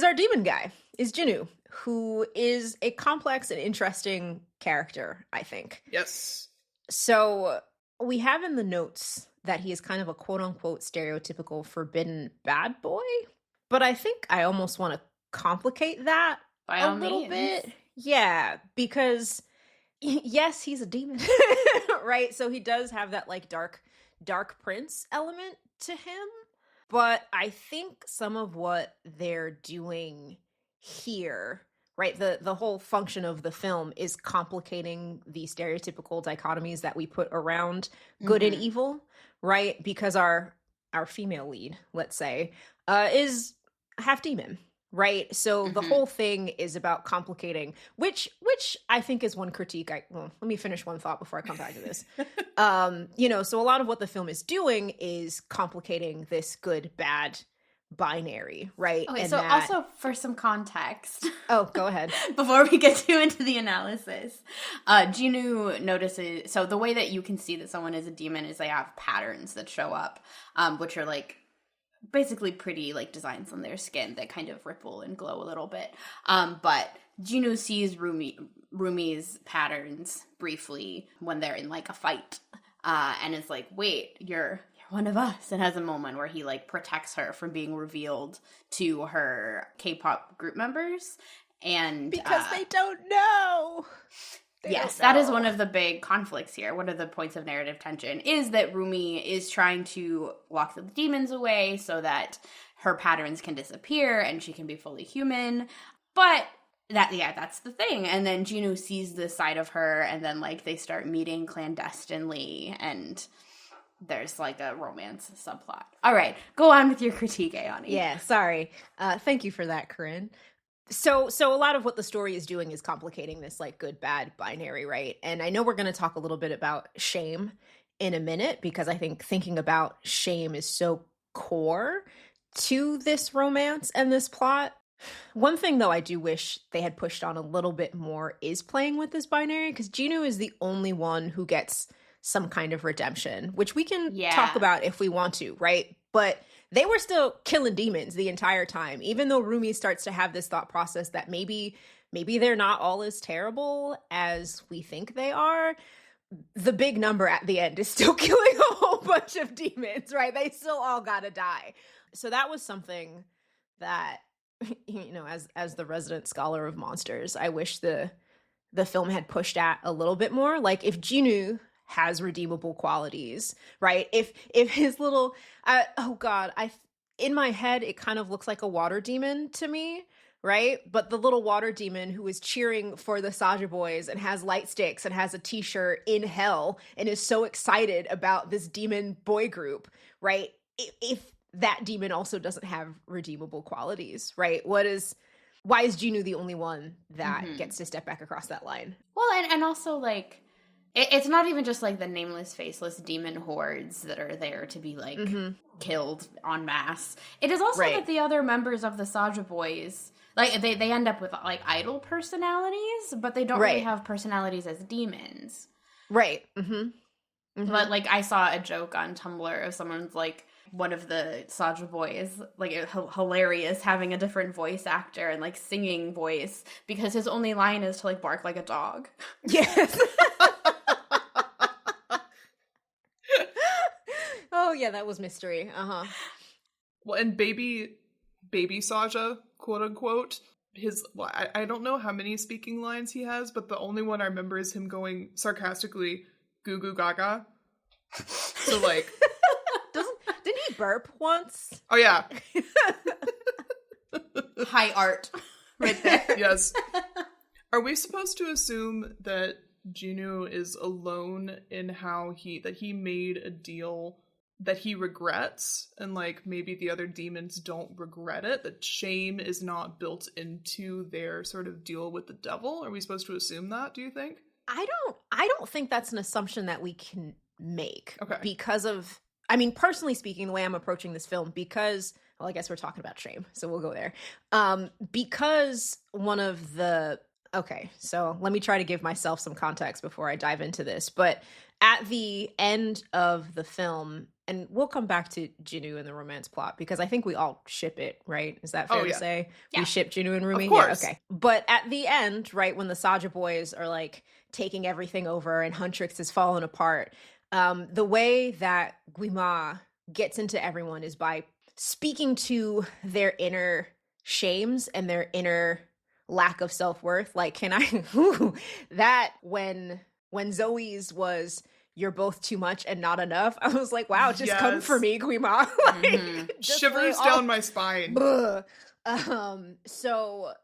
our demon guy, is Jinu, who is a complex and interesting character, I think. Yes. So we have in the notes that he is kind of a quote-unquote stereotypical forbidden bad boy, but I think I almost want to complicate that by a all little means. bit. Yeah, because yes, he's a demon, right? So he does have that, like, dark prince element to him. But I think some of what they're doing here, right, the whole function of the film is complicating the stereotypical dichotomies that we put around good and evil, right? Because our female lead, let's say, is half demon, right? So the whole thing is about complicating, which I think is one critique. Well, let me finish one thought before I come back to this. So a lot of what the film is doing is complicating this good bad binary, right? Okay, and so also for some context. Oh, go ahead. Before we get too into the analysis, Jinu notices, so the way that you can see that someone is a demon is they have patterns that show up, which are like basically pretty like designs on their skin that kind of ripple and glow a little bit. But Jinu sees Rumi's patterns briefly when they're in like a fight, and is like, wait, you're one of us, and has a moment where he like protects her from being revealed to her K-pop group members, and because they don't know. Yes, that is one of the big conflicts here. One of the points of narrative tension is that Rumi is trying to lock the demons away so that her patterns can disappear and she can be fully human. But that's the thing. And then Jinu sees this side of her, and then like they start meeting clandestinely, and there's like a romance subplot. All right, go on with your critique, Ayani. Yeah, sorry. Thank you for that, Corinne. So a lot of what the story is doing is complicating this like good bad binary, right? And I know we're going to talk a little bit about shame in a minute, because I think thinking about shame is so core to this romance and this plot. One thing though I do wish they had pushed on a little bit more is playing with this binary, because Jinu is the only one who gets some kind of redemption, which we can talk about if we want to, right? But they were still killing demons the entire time, even though Rumi starts to have this thought process that maybe they're not all as terrible as we think they are. The big number at the end is still killing a whole bunch of demons, right? They still all gotta die. So that was something that, as the resident scholar of monsters, I wish the film had pushed at a little bit more. Like if Jinu has redeemable qualities, right? If his little, in my head, it kind of looks like a water demon to me, right? But the little water demon who is cheering for the Saja boys and has light sticks and has a t-shirt in hell and is so excited about this demon boy group, right? If that demon also doesn't have redeemable qualities, right? Why is Jinu the only one that gets to step back across that line? Well, and also like, it's not even just like the nameless, faceless demon hordes that are there to be like killed en masse. It is also that the other members of the Saja boys, like they end up with like idol personalities, but they don't really have personalities as demons. Right. But like I saw a joke on Tumblr of someone's like, one of the Saja boys, like hilarious, having a different voice actor and like singing voice because his only line is to like bark like a dog. Yes. Oh yeah, that was mystery. Well, and baby Saja, quote unquote, I don't know how many speaking lines he has, but the only one I remember is him going sarcastically goo goo gaga. So like didn't he burp once? Oh yeah. High art right there. Yes. Are we supposed to assume that Jinu is alone in how he made a deal that he regrets, and like maybe the other demons don't regret it, that shame is not built into their sort of deal with the devil? Are we supposed to assume that, do you think? I don't think that's an assumption that we can make. Okay. Because of, I mean, personally speaking, the way I'm approaching this film, because, well, I guess we're talking about shame, so we'll go there. Because one of the, okay, so let me try to give myself some context before I dive into this. But at the end of the film, and we'll come back to Jinu and the romance plot, because I think we all ship it, right? Is that fair to say? Yeah. We ship Jinu and Rumi? Of course. Yeah, okay. But at the end, right, when the Saja boys are like taking everything over and Huntrix is falling apart, the way that Guima gets into everyone is by speaking to their inner shames and their inner lack of self-worth. Like, can I that when Zoe's was, you're both too much and not enough, I was like, wow, just come for me, Guima. Like, shivers down my spine. So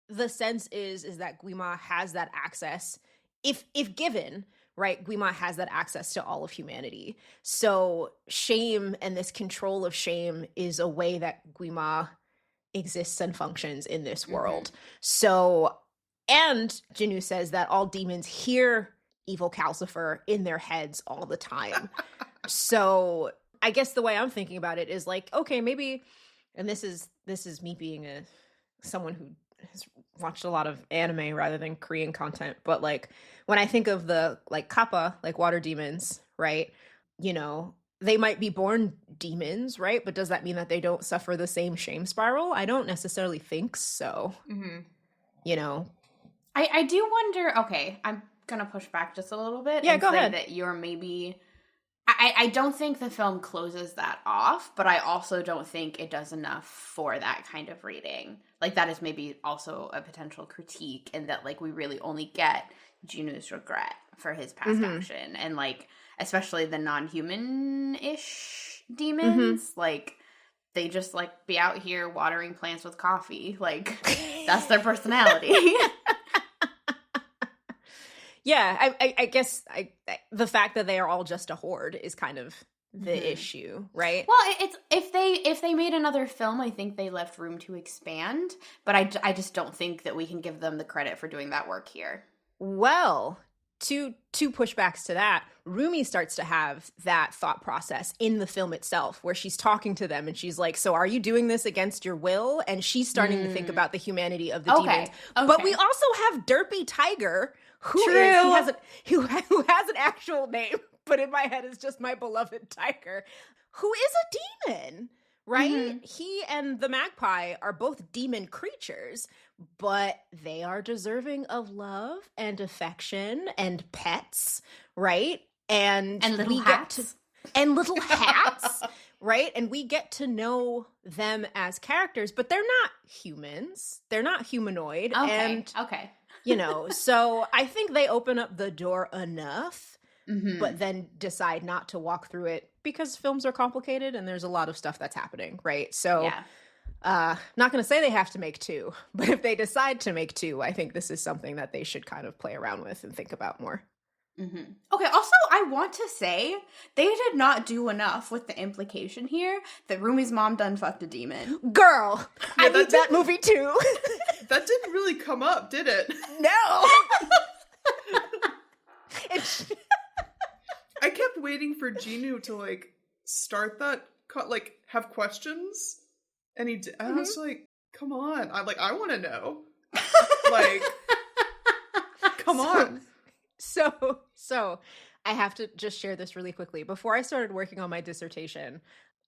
the sense is that Guima has that access, if given, right? Guima has that access to all of humanity. So shame and this control of shame is a way that Guima exists and functions in this world. So, and Jinu says that all demons hear evil Calcifer in their heads all the time. So I guess the way I'm thinking about it is like, okay, maybe, and this is me being someone who has watched a lot of anime rather than Korean content, but like when I think of the like kappa, like water demons, right? You know, they might be born demons, right? But does that mean that they don't suffer the same shame spiral? I don't necessarily think so. You know, I do wonder. Okay, I'm gonna push back just a little bit. Yeah, and go say ahead. That you're maybe. I don't think the film closes that off, but I also don't think it does enough for that kind of reading. Like, that is maybe also a potential critique in that, like, we really only get Jinu's regret for his past action. And, like, especially the non-human-ish demons, like, they just, like, be out here watering plants with coffee. Like, that's their personality. Yeah, I guess the fact that they are all just a horde is kind of the issue, right? Well, it's if they made another film, I think they left room to expand, but I just don't think that we can give them the credit for doing that work here. Well, two pushbacks to that. Rumi starts to have that thought process in the film itself, where she's talking to them and she's like, "So are you doing this against your will?" And she's starting to think about the humanity of the demons. But we also have Derpy Tiger, who has an actual name, but in my head is just my beloved tiger, who is a demon, right? He and the magpie are both demon creatures, but they are deserving of love and affection and pets, right? And little hats. Little hats, right? And we get to know them as characters, but they're not humans. They're not humanoid. Okay. You know, so I think they open up the door enough, but then decide not to walk through it because films are complicated and there's a lot of stuff that's happening, right? So, not going to say they have to make two, but if they decide to make two, I think this is something that they should kind of play around with and think about more. Okay, also, I want to say they did not do enough with the implication here that Rumi's mom done fucked a demon. Girl, I need that movie too. That didn't really come up, did it? No. I kept waiting for Jinu to like start that, like have questions, and he did. I was like, "Come on!" I want to know. Like, come on. So I have to just share this really quickly. Before I started working on my dissertation,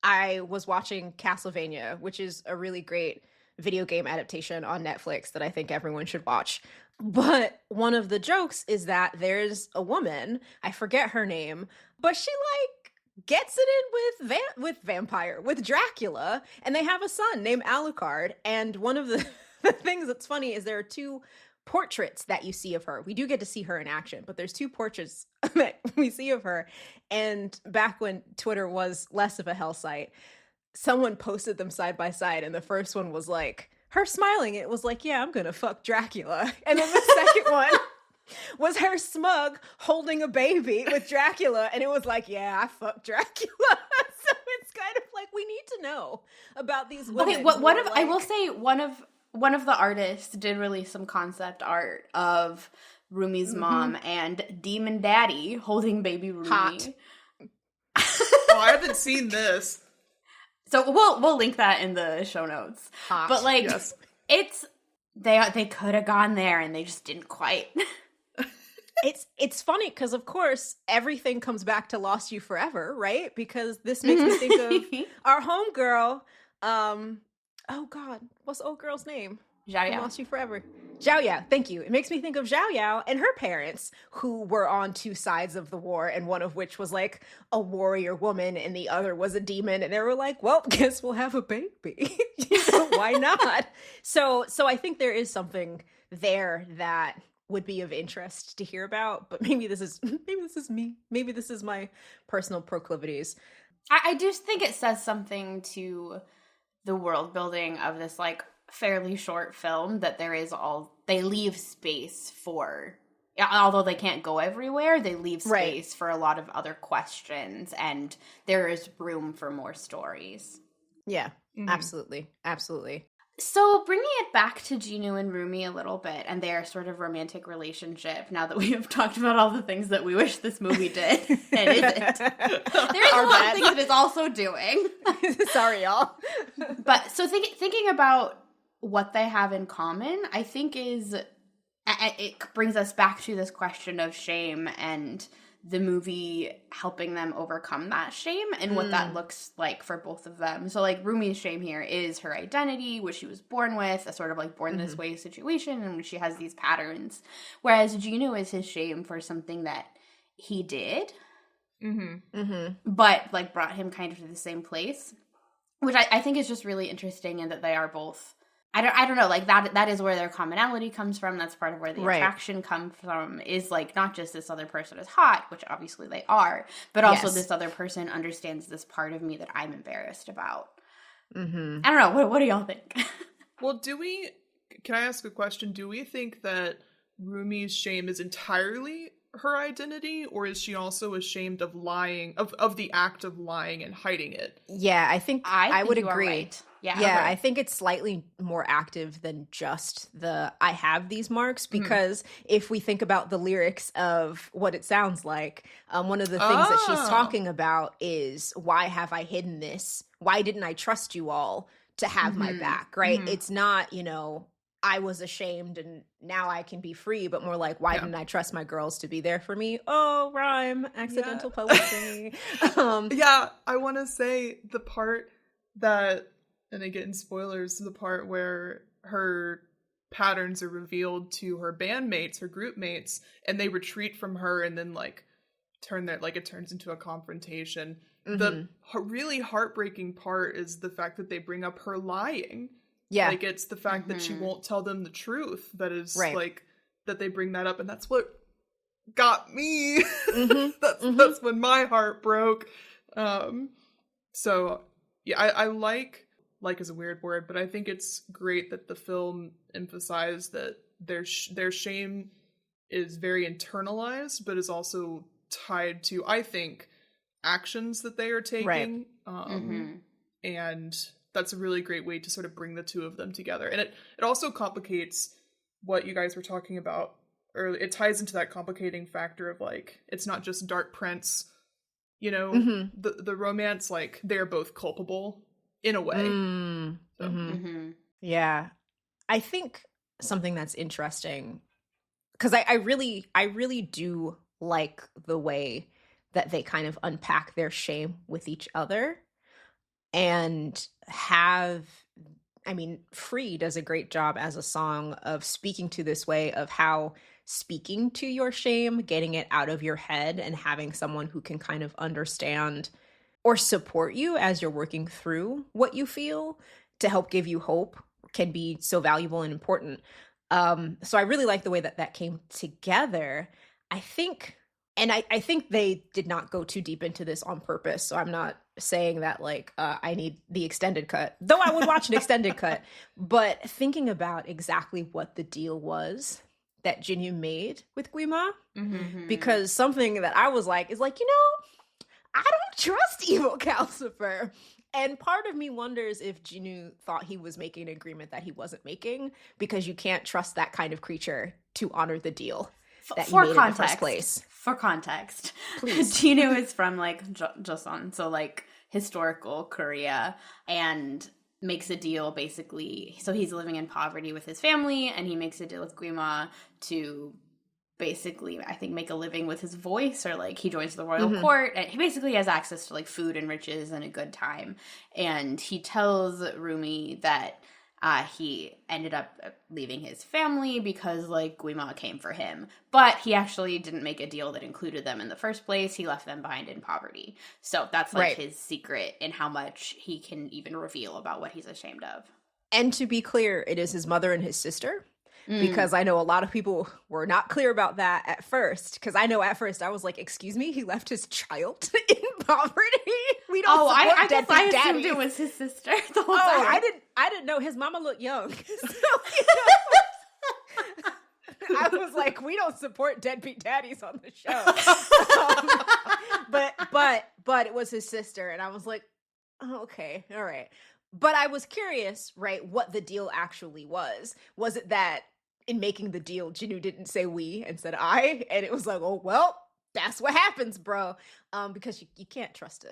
I was watching Castlevania, which is a really great video game adaptation on Netflix that I think everyone should watch. But one of the jokes is that there's a woman, I forget her name, but she like gets it in with Dracula, and they have a son named Alucard. And one of the things that's funny is there are two portraits that you see of her. We do get to see her in action, but there's two portraits that we see of her. And back when Twitter was less of a hell site, someone posted them side by side, and the first one was like her smiling. It was like, "Yeah, I'm gonna fuck Dracula." And then the second one was her smug holding a baby with Dracula, and it was like, "Yeah, I fucked Dracula." So it's kind of like we need to know about these women. Okay, I will say one of the artists did release some concept art of Rumi's mom and Demon Daddy holding baby Rumi. Hot. Oh, I haven't seen this. So we'll link that in the show notes. Hot. But like, Yes. it's they could have gone there and they just didn't quite. It's funny because of course everything comes back to Lost You Forever, right? Because this makes me think of our homegirl. Oh God, what's the old girl's name? Zhao Yao. Lost You Forever. Zhao Yao, thank you. It makes me think of Zhao Yao and her parents, who were on two sides of the war, and one of which was like a warrior woman and the other was a demon, and they were like, "Well, guess we'll have a baby." Why not? So I think there is something there that would be of interest to hear about, but maybe this is me. Maybe this is my personal proclivities. I just think it says something to the world building of this like fairly short film that they leave space for, although they can't go everywhere, they leave space for a lot of other questions, and there is room for more stories. Yeah, absolutely. So bringing it back to Jinu and Rumi a little bit and their sort of romantic relationship, now that we have talked about all the things that we wish this movie did and isn't. There's a lot of things it is also doing. Sorry, y'all. But so thinking about what they have in common, I think it brings us back to this question of shame and the movie helping them overcome that shame and what that looks like for both of them. So, like, Rumi's shame here is her identity, which she was born with, a sort of, like, born this way situation, and she has these patterns. Whereas Jinu is his shame for something that he did, but, like, brought him kind of to the same place, which I think is just really interesting, and that they are both... I don't know, like, that is where their commonality comes from. That's part of where the attraction comes from, is, like, not just this other person is hot, which obviously they are, but also this other person understands this part of me that I'm embarrassed about. I don't know. What do y'all think? Well, can I ask a question? Do we think that Rumi's shame is entirely her identity, or is she also ashamed of lying, of the act of lying and hiding it? Yeah, I think I would agree. Right. Yeah, okay. I think it's slightly more active than just the I have these marks, because if we think about the lyrics of what it sounds like, one of the things that she's talking about is, why have I hidden this? Why didn't I trust you all to have my back, right? It's not, I was ashamed and now I can be free, but more like, why didn't I trust my girls to be there for me? Oh, rhyme, accidental poetry. Yeah, I want to say the part that, and again, spoilers, the part where her patterns are revealed to her bandmates, her group mates, and they retreat from her and then, like, it turns into a confrontation. The really heartbreaking part is the fact that they bring up her lying. Yeah. Like, it's the fact that she won't tell them the truth that is, like, that they bring that up, and that's what got me. That's when my heart broke. So, yeah, I like is a weird word, but I think it's great that the film emphasized that their shame is very internalized, but is also tied to, I think, actions that they are taking. And that's a really great way to sort of bring the two of them together. And it also complicates what you guys were talking about earlier. It ties into that complicating factor of, like, it's not just Dark Prince, the romance, like, they're both culpable in a way. Yeah. I think something that's interesting, because I really do like the way that they kind of unpack their shame with each other, and Free does a great job as a song of speaking to this way of how speaking to your shame, getting it out of your head, and having someone who can kind of understand or support you as you're working through what you feel to help give you hope can be so valuable and important. So I really like the way that came together. I think they did not go too deep into this on purpose. So I'm not saying that, like, I need the extended cut, though I would watch an extended cut. But thinking about exactly what the deal was that Jinu made with Guima, because something that I was like, is like, I don't trust evil Calcifer. And part of me wonders if Jinu thought he was making an agreement that he wasn't making, because you can't trust that kind of creature to honor the deal that you made in the first place. For context, please. Jinu is from, like, Joseon, so, like, historical Korea, and makes a deal, basically. So he's living in poverty with his family, and he makes a deal with Guima to basically, I think, make a living with his voice, or, like, he joins the royal court, and he basically has access to, like, food and riches and a good time. And he tells Rumi that he ended up leaving his family because, like, Guima came for him. But he actually didn't make a deal that included them in the first place. He left them behind in poverty. So that's, like, his secret in how much he can even reveal about what he's ashamed of. And to be clear, it is his mother and his sister. Because I know a lot of people were not clear about that at first. Because I know at first I was like, excuse me, he left his child in poverty? We don't support I guess I assumed daddies. It was his sister the whole time. I didn't know. His mama looked young. So, I was like, we don't support deadbeat daddies on the show. But it was his sister. And I was like, oh, okay, all right. But I was curious, right, what the deal actually was. Was it that in making the deal, Jinu didn't say we and said I, and it was like, oh well, that's what happens, bro. Because you can't trust a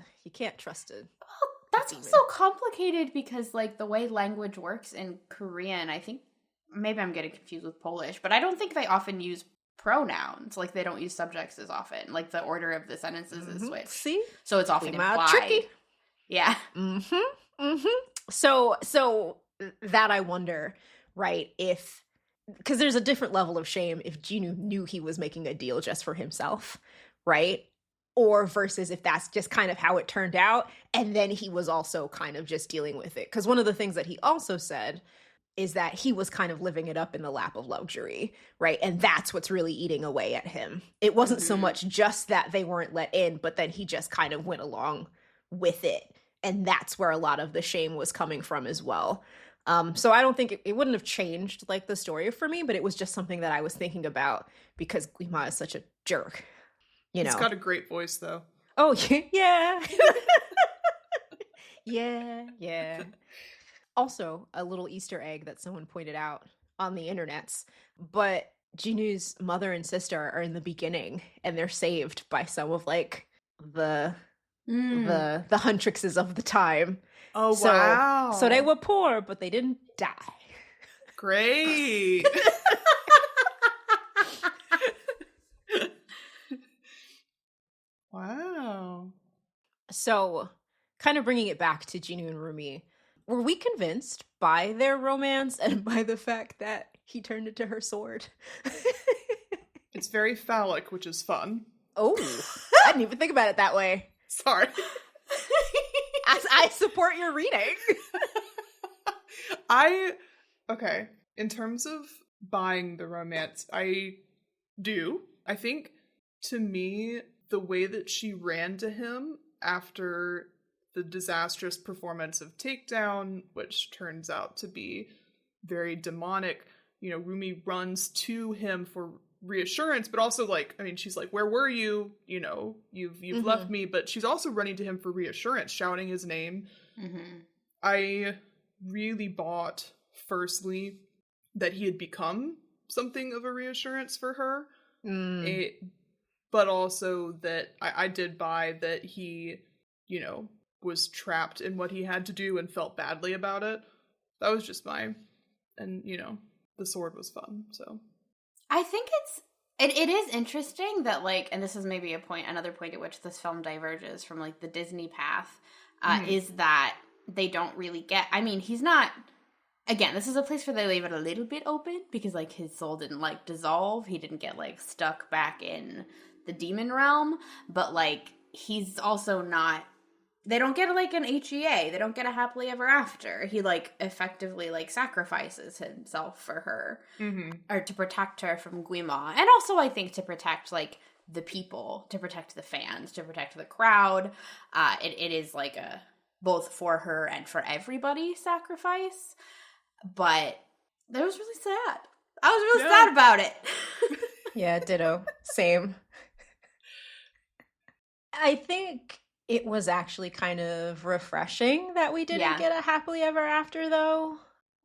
That's demon. also complicated because, like, the way language works in Korean, I think, maybe I'm getting confused with Polish, but I don't think they often use pronouns. Like, they don't use subjects as often. Like, the order of the sentences is switched. See? So it's often implied. Tricky. Yeah. So that I wonder, right, if, because there's a different level of shame if Jinu knew he was making a deal just for himself, right? Or versus if that's just kind of how it turned out, and then he was also kind of just dealing with it. Because one of the things that he also said is that he was kind of living it up in the lap of luxury, right? And that's what's really eating away at him. It wasn't so much just that they weren't let in, but then he just kind of went along with it. And that's where a lot of the shame was coming from as well. So I don't think it wouldn't have changed like the story for me, but it was just something that I was thinking about because Guima is such a jerk. You know. He's got a great voice, though. Oh, yeah. Yeah. Also, a little Easter egg that someone pointed out on the internets, but Jinu's mother and sister are in the beginning, and they're saved by some of, like, the Huntrixes of the time. Oh, wow. So they were poor, but they didn't die. Great. Wow. So, kind of bringing it back to Jinu and Rumi, were we convinced by their romance and by the fact that he turned into her sword? It's very phallic, which is fun. Oh, I didn't even think about it that way. Sorry. I support your reading. Okay, in terms of buying the romance, I do. I think, to me, the way that she ran to him after the disastrous performance of Takedown, which turns out to be very demonic, Rumi runs to him for reassurance, but also, like, I mean, she's like, where were you? You've left me, but she's also running to him for reassurance, shouting his name. I really bought, firstly, that he had become something of a reassurance for her. But also that I did buy that he, was trapped in what he had to do and felt badly about it. That was just and, the sword was fun, so. I think it is interesting that, like, and this is maybe another point at which this film diverges from, like, the Disney path, is that they don't really get, I mean, he's not, again, this is a place where they leave it a little bit open, because, like, his soul didn't, like, dissolve, he didn't get, like, stuck back in the demon realm, but, like, he's also not, they don't get, like, an HEA, they don't get a happily ever after. He, like, effectively, like, sacrifices himself for her, or to protect her from Guima, and also, I think, to protect, like, the people, to protect the fans, to protect the crowd. It is, like, a both for her and for everybody sacrifice, but that was really sad. I was really sad about it. Yeah, ditto. Same. I think it was actually kind of refreshing that we didn't get a happily ever after, though.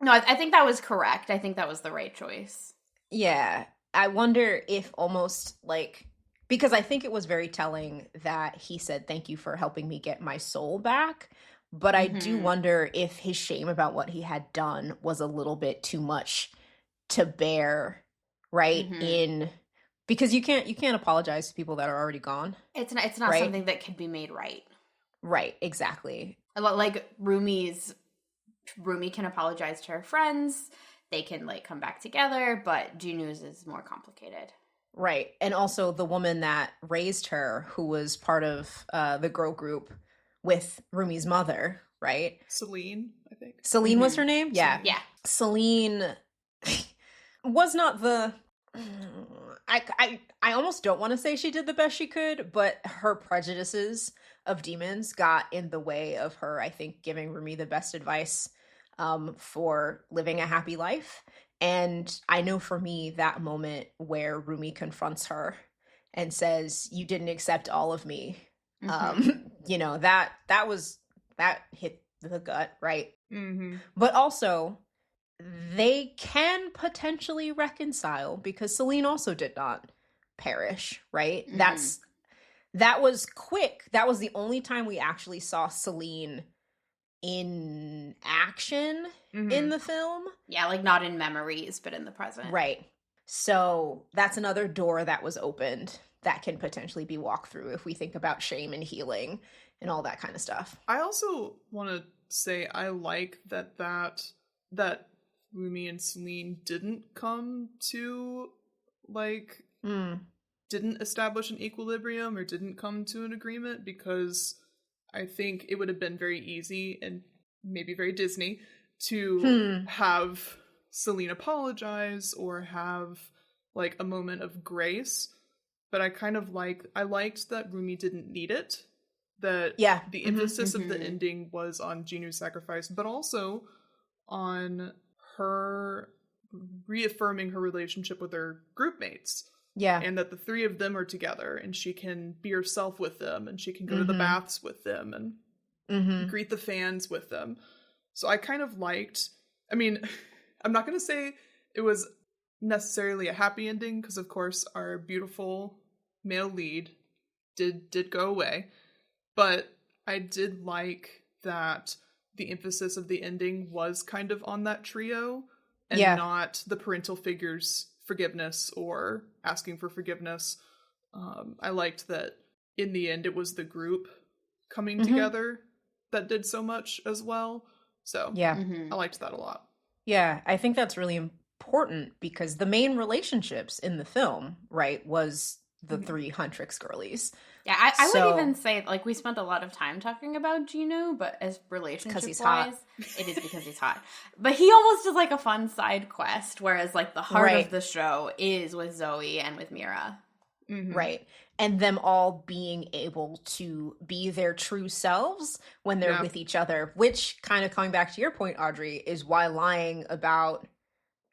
No, I think that was correct. I think that was the right choice. Yeah. I wonder if almost, like, because I think it was very telling that he said, thank you for helping me get my soul back. But I do wonder if his shame about what he had done was a little bit too much to bear, right? Because you can't apologize to people that are already gone. It's not right? something that can be made right. Right, exactly. Like Rumi can apologize to her friends. They can, like, come back together, but Jinu's is more complicated. Right. And also the woman that raised her, who was part of the girl group with Rumi's mother, right? Celine, I think. Celine was her name? Yeah. Yeah. Celine was not the... I almost don't want to say she did the best she could, but her prejudices of demons got in the way of her, I think, giving Rumi the best advice for living a happy life. And I know for me, that moment where Rumi confronts her and says, you didn't accept all of me, that hit the gut, right? Mm-hmm. But also, they can potentially reconcile because Celine also did not perish, right? Mhm. That was quick. That was the only time we actually saw Celine in action in Mm-hmm. the film. Yeah, like not in memories, but in the present. Right. So that's another door that was opened that can potentially be walked through if we think about shame and healing and all that kind of stuff. I also want to say I like that Rumi and Celine didn't come to like Mm. didn't establish an equilibrium or didn't come to an agreement, because I think it would have been very easy and maybe very Disney to have Celine apologize or have like a moment of grace. But I liked that Rumi didn't need it. That Yeah. the Mhm. emphasis of the Mhm. ending was on Jinu's sacrifice, but also on her reaffirming her relationship with her group mates, Yeah. and that the three of them are together and she can be herself with them and she can go to the Mhm. baths with them and Mhm. greet the fans with them. So I kind of liked, I mean, I'm not going to say it was necessarily a happy ending, because of course our beautiful male lead did go away, but I did like that the emphasis of the ending was kind of on that trio and Yeah. not the parental figure's forgiveness or asking for forgiveness. I liked that in the end it was the group coming Mhm. together that did so much as well. So Yeah. Mhm. I liked that a lot. Yeah, I think that's really important because the main relationships in the film, right, was the Mhm. three Huntrix girlies. Yeah, I would So- even say like we spent a lot of time talking about Jinu, but as relationship he's hot. wise, it is because he's hot. But he almost is like a fun side quest, whereas like the heart Right. of the show is with Zoe and with Mira. Mhm. Right. And them all being able to be their true selves when they're Yeah. with each other, which kind of coming back to your point, Audrey, is why lying about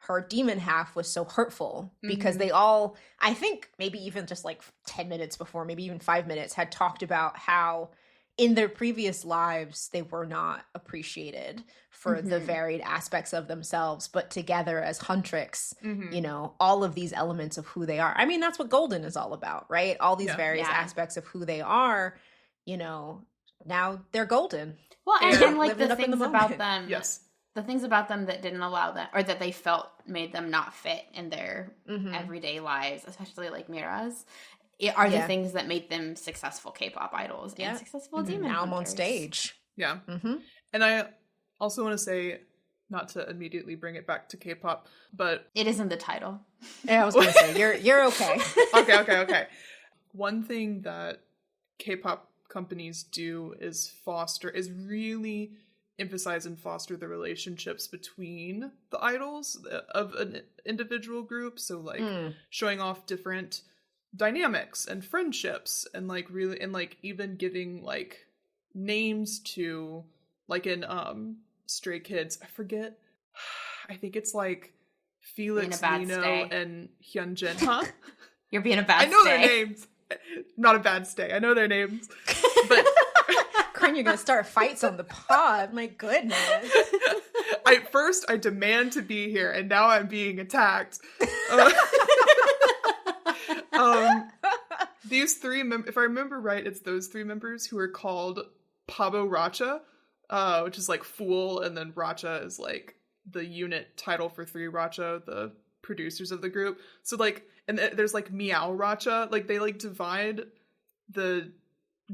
her demon half was so hurtful because Mhm. they all, I think maybe even just like 10 minutes before, maybe even 5 minutes, had talked about how in their previous lives they were not appreciated for the Mhm. varied aspects of themselves, but together as Huntrix, Mhm. you know, all of these elements of who they are. I mean, that's what Golden is all about, right? All these Yeah. various Yeah. aspects of who they are, you know, now they're golden. Well, And and like living the up in the things about moment. them, Yes. the things about them that didn't allow them, or that they felt made them not fit in their Mhm. everyday lives, especially like Mira's, are the Yeah. things that make them successful K-pop idols Yeah. and successful Mhm. demon Now I'm on hunters. stage. Yeah. Mm-hmm. And I also want to say, not to immediately bring it back to K-pop, but It is in the title. Yeah, I was gonna say you're okay. okay. One thing that K-pop companies do is really emphasize and foster the relationships between the idols of an individual group. So like showing off different dynamics and friendships, and like really, and like even giving like names to, like in Stray Kids, I forget, I think it's like Felix, bad Lino, stay. and Hyunjin. Huh? You're being a bad I know stay. their names. Not a bad stay. I know their names. But Corinne, you're gonna start fights on the pod. My goodness. First I demand to be here, and now I'm being attacked. These three if I remember right, it's those three members who are called Pabo Racha, which is like fool, and then Racha is like the unit title for Three Racha, the producers of the group. So like, and there's like Meow Racha, like they like divide the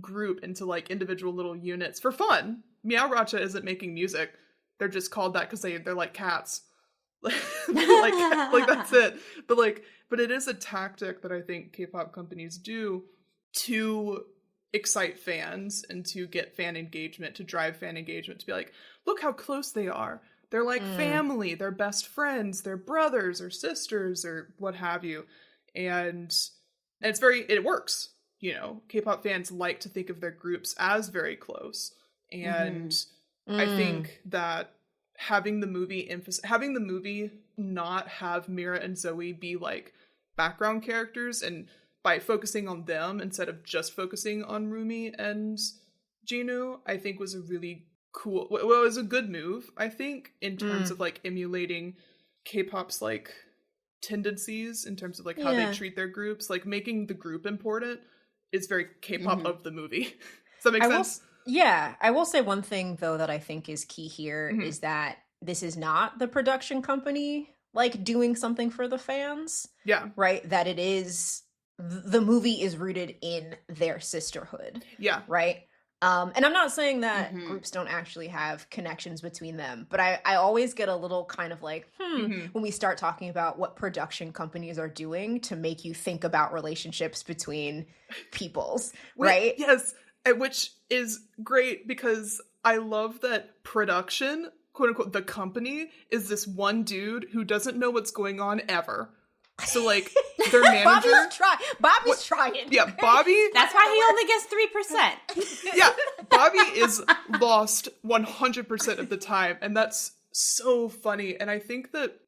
group into like individual little units for fun. Meow Racha isn't making music; they're just called that because they're like cats. like that's it. But it is a tactic that I think K-pop companies do to excite fans and to get fan engagement, to drive fan engagement, to be like, look how close they are. They're like family, they're best friends, they're brothers or sisters or what have you. And it works. You know, K-pop fans like to think of their groups as very close. And I think that having the movie not have Mira and Zoe be like background characters, and by focusing on them instead of just focusing on Rumi and Jinu, I think was a really cool. Well, it was a good move, I think, in terms of like emulating K-pop's like tendencies in terms of like how they treat their groups. Like making the group important is very K-pop of the movie. Does that make sense? I will say one thing though that I think is key here is that this is not the production company like doing something for the fans. Yeah. Right? That it is, the movie is rooted in their sisterhood. Yeah. Right? And I'm not saying that groups don't actually have connections between them, but I always get a little kind of like, when we start talking about what production companies are doing to make you think about relationships between peoples, right? Yes, which is great because I love that production, quote unquote, the company, is this one dude who doesn't know what's going on ever. So, like, their manager... Bobby's trying. Yeah, Bobby... That's why he only gets 3%. Yeah, Bobby is lost 100% of the time, and that's so funny. And I think that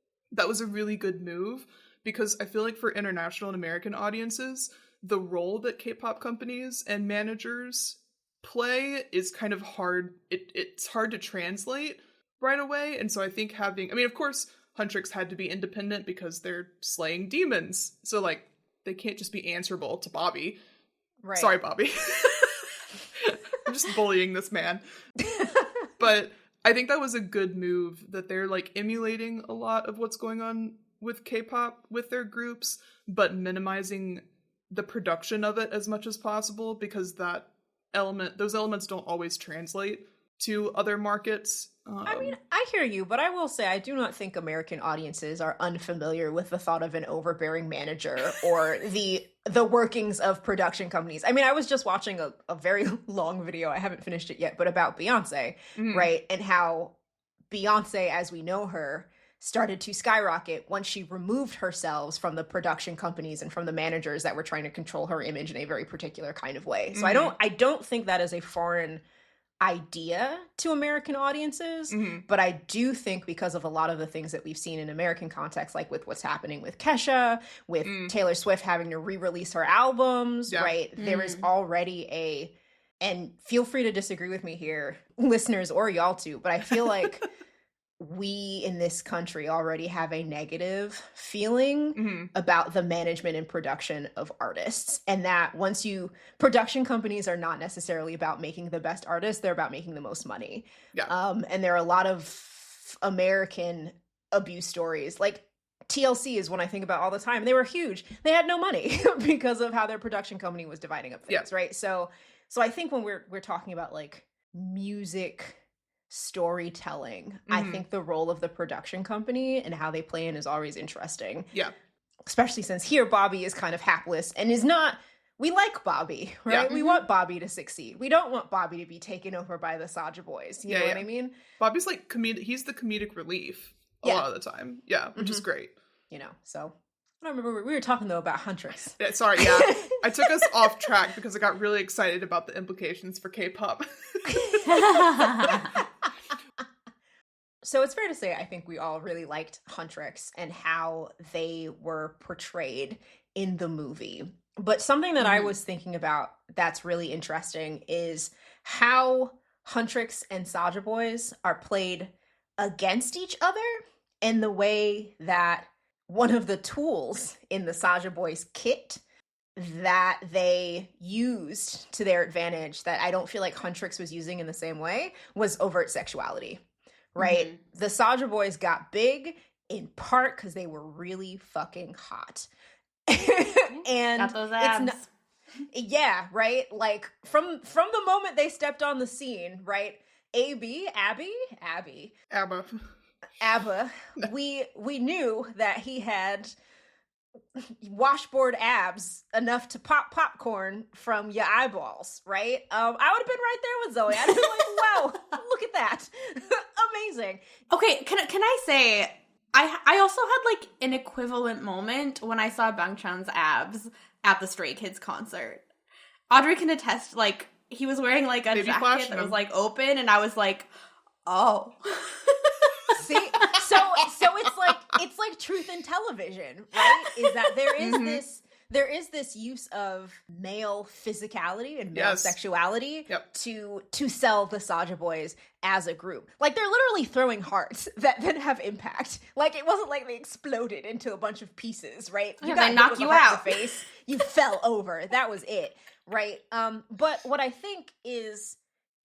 was a really good move, because I feel like for international and American audiences, the role that K-pop companies and managers play is kind of hard. It's hard to translate right away, and so I think having... I mean, of course... Huntrix had to be independent because they're slaying demons. So, like, they can't just be answerable to Bobby. Right. Sorry, Bobby. I'm just bullying this man. But I think that was a good move, that they're, like, emulating a lot of what's going on with K-pop with their groups, but minimizing the production of it as much as possible, because those elements don't always translate to other markets. I mean, I hear you, but I will say I do not think American audiences are unfamiliar with the thought of an overbearing manager or the workings of production companies. I mean, I was just watching a very long video, I haven't finished it yet, but about Beyonce, right? And how Beyonce, as we know her, started to skyrocket once she removed herself from the production companies and from the managers that were trying to control her image in a very particular kind of way. So I don't think that is a foreign idea to American audiences, but I do think because of a lot of the things that we've seen in American context, like with what's happening with Kesha, with Taylor Swift having to re-release her albums, right? There is already and feel free to disagree with me here, listeners, or y'all too, but I feel like we in this country already have a negative feeling about the management and production of artists. And that production companies are not necessarily about making the best artists, they're about making the most money. Yeah. And there are a lot of American abuse stories. Like TLC is one I think about all the time. They were huge. They had no money because of how their production company was dividing up things, right? So I think when we're talking about like music storytelling, I think the role of the production company and how they play in is always interesting. Yeah. Especially since here Bobby is kind of hapless and is not, we like Bobby, right? Yeah. We want Bobby to succeed. We don't want Bobby to be taken over by the Saja boys. You know what I mean? Bobby's like he's the comedic relief a lot of the time. Yeah, which is great. You know, so I don't remember, we were talking though about Huntrix. Sorry, I took us off track because I got really excited about the implications for K-pop. So it's fair to say I think we all really liked Huntrix and how they were portrayed in the movie. But something that I was thinking about that's really interesting is how Huntrix and Saja Boys are played against each other, and the way that one of the tools in the Saja Boys kit that they used to their advantage that I don't feel like Huntrix was using in the same way was overt sexuality. Right? The Saja Boys got big in part because they were really fucking hot. And got those abs. Right? Like from the moment they stepped on the scene, right? ABBA, we knew that he had washboard abs enough to pop popcorn from your eyeballs, right? I would have been right there with Zoe. I'd have been like, wow, look at that. Amazing. Okay, can I say, I also had like an equivalent moment when I saw Bangchan's abs at the Stray Kids concert. Audrey can attest, like, he was wearing like a jacket that was like open, and I was like, oh. See? So it's like truth in television, right? Is that there is there is this use of male physicality and male sexuality to sell the Saja boys as a group. Like, they're literally throwing hearts that then have impact. Like, it wasn't like they exploded into a bunch of pieces, right? You got knocked you out. In the face, you fell over. That was it, right? But what I think is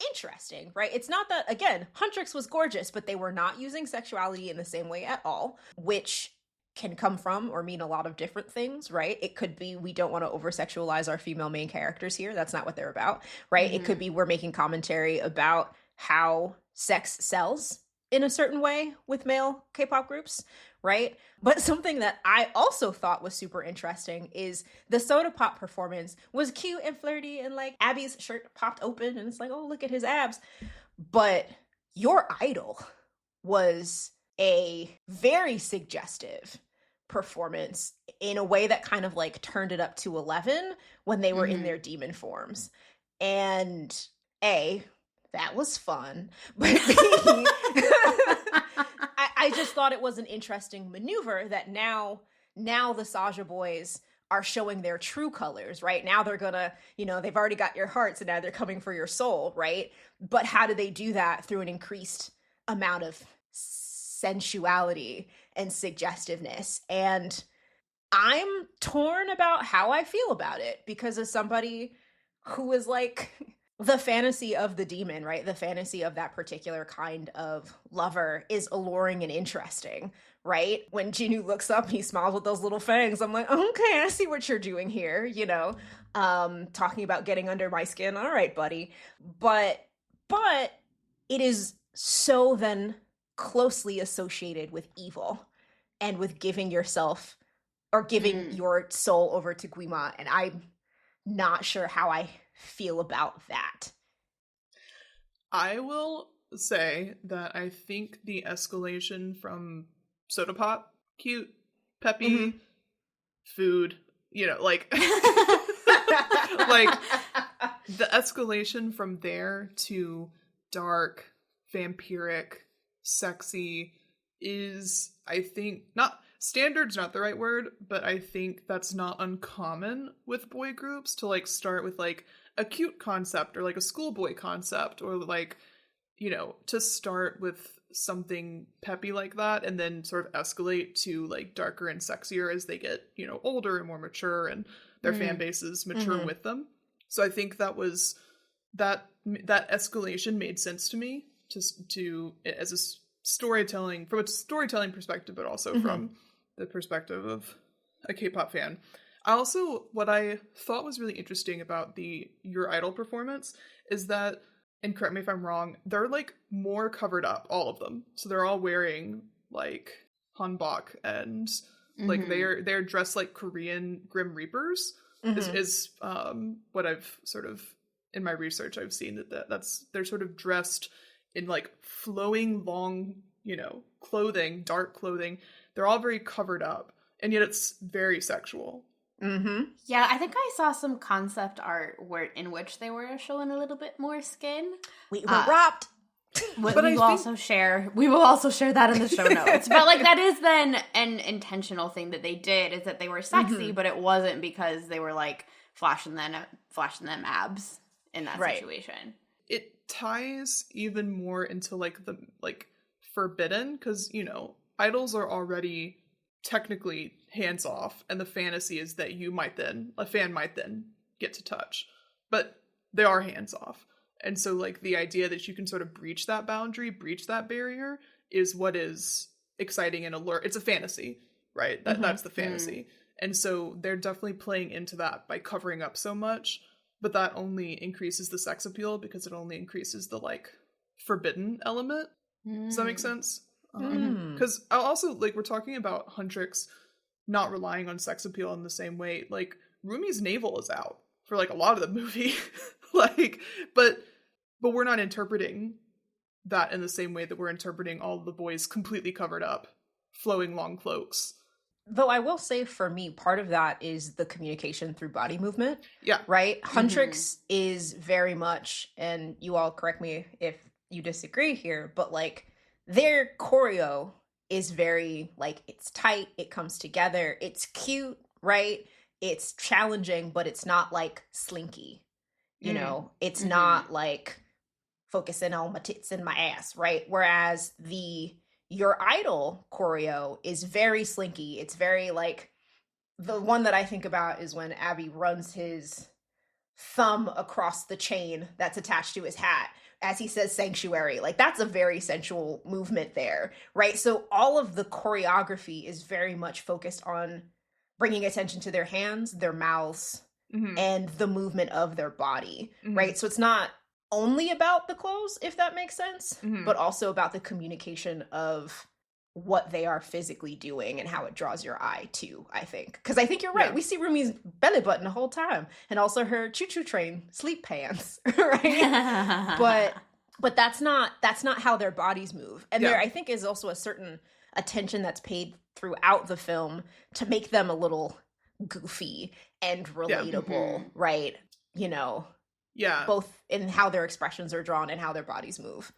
interesting, right? It's not that, again, Huntrix was gorgeous, but they were not using sexuality in the same way at all, which can come from or mean a lot of different things, right? It could be we don't want to over-sexualize our female main characters here. That's not what they're about, right? It could be we're making commentary about how sex sells in a certain way with male K-pop groups, right? But something that I also thought was super interesting is the soda pop performance was cute and flirty, and like Abby's shirt popped open and it's like, oh, look at his abs. But your idol was a very suggestive performance in a way that kind of like turned it up to 11 when they were in their demon forms. And A, that was fun, but B, I just thought it was an interesting maneuver that now the Saja boys are showing their true colors, right? Now they're gonna, they've already got your hearts and now they're coming for your soul, right? But how do they do that? Through an increased amount of sensuality and suggestiveness. And I'm torn about how I feel about it, because as somebody who is like the fantasy of the demon, right? The fantasy of that particular kind of lover is alluring and interesting, right? When Jinu looks up, he smiles with those little fangs. I'm like, okay, I see what you're doing here, talking about getting under my skin. All right, buddy. But it is so then closely associated with evil and with giving yourself or giving your soul over to Guima. And I'm not sure how I feel about that. I will say that I think the escalation from soda pop, cute, peppy, food, like like the escalation from there to dark, vampiric, sexy is, I think, not standard's not the right word, but I think that's not uncommon with boy groups to like start with like a cute concept or like a schoolboy concept, or like, to start with something peppy like that and then sort of escalate to like darker and sexier as they get, older and more mature and their fan bases mature with them. So I think that was that escalation made sense to me to as a storytelling, from a storytelling perspective, but also from the perspective of a K-pop fan. What I thought was really interesting about the Your Idol performance is that, and correct me if I'm wrong, they're like more covered up, all of them. So they're all wearing like hanbok and like they're dressed like Korean Grim Reapers is what I've sort of, in my research, I've seen that's they're sort of dressed in like flowing long, clothing, dark clothing. They're all very covered up, and yet it's very sexual. Yeah, I think I saw some concept art in which they were showing a little bit more skin. We were robbed. We will also share that in the show notes. But like that is then an intentional thing that they did, is that they were sexy, but it wasn't because they were like flashing them abs in that situation. It ties even more into like the like forbidden, because idols are already technically hands off, and the fantasy is that a fan might then get to touch, but they are hands off. And so like the idea that you can sort of breach that boundary, breach that barrier, is what is exciting and alert. It's a fantasy, right? That's the fantasy. And so they're definitely playing into that by covering up so much, but that only increases the sex appeal because it only increases the like forbidden element. Does that make sense? Because also, like, we're talking about Huntrix not relying on sex appeal in the same way. Like, Rumi's navel is out for like a lot of the movie. Like, but we're not interpreting that in the same way that we're interpreting all the boys completely covered up, flowing long cloaks. Though I will say, for me, part of that is the communication through body movement. Yeah. Right? Huntrix is very much, and you all correct me if you disagree here, but like their choreo is very like, it's tight, it comes together, it's cute, right? it's challenging, but it's not like slinky. You Mm. know, it's Mhm. not like focusing on my tits and my ass, right? Whereas your idol choreo is very slinky. It's very like, the one that I think about is when Abby runs his thumb across the chain that's attached to his hat as he says sanctuary. Like, that's a very sensual movement there, right? So all of the choreography is very much focused on bringing attention to their hands, their mouths, Mhm. and the movement of their body, Mhm. right? So it's not only about the clothes, if that makes sense, Mhm. but also about the communication of what they are physically doing and how it draws your eye too, I think. Because I think you're right. Yeah. We see Rumi's belly button the whole time, and also her choo-choo train sleep pants, right? But that's not how their bodies move. And Yeah. there, I think, is also a certain attention that's paid throughout the film to make them a little goofy and relatable, Mhm. right? You know, Yeah. both in how their expressions are drawn and how their bodies move.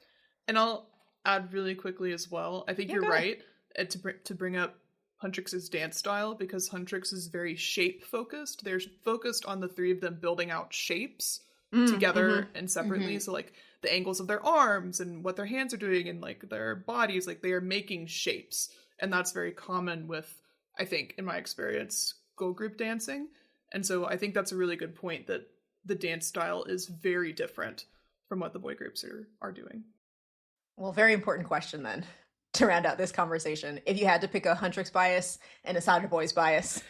And I'll add really quickly as well. I think Yeah, you're go ahead. right to bring up Huntrix's dance style, because Huntrix is very shape focused. They're focused on the three of them building out shapes together and separately. Mhm. So like the angles of their arms and what their hands are doing and like their bodies, like they are making shapes. And that's very common with, I think, in my experience, girl group dancing. And so I think that's a really good point, that the dance style is very different from what the boy groups are doing. Well, very important question then to round out this conversation. If you had to pick a Huntrix bias and a Saja Boys bias,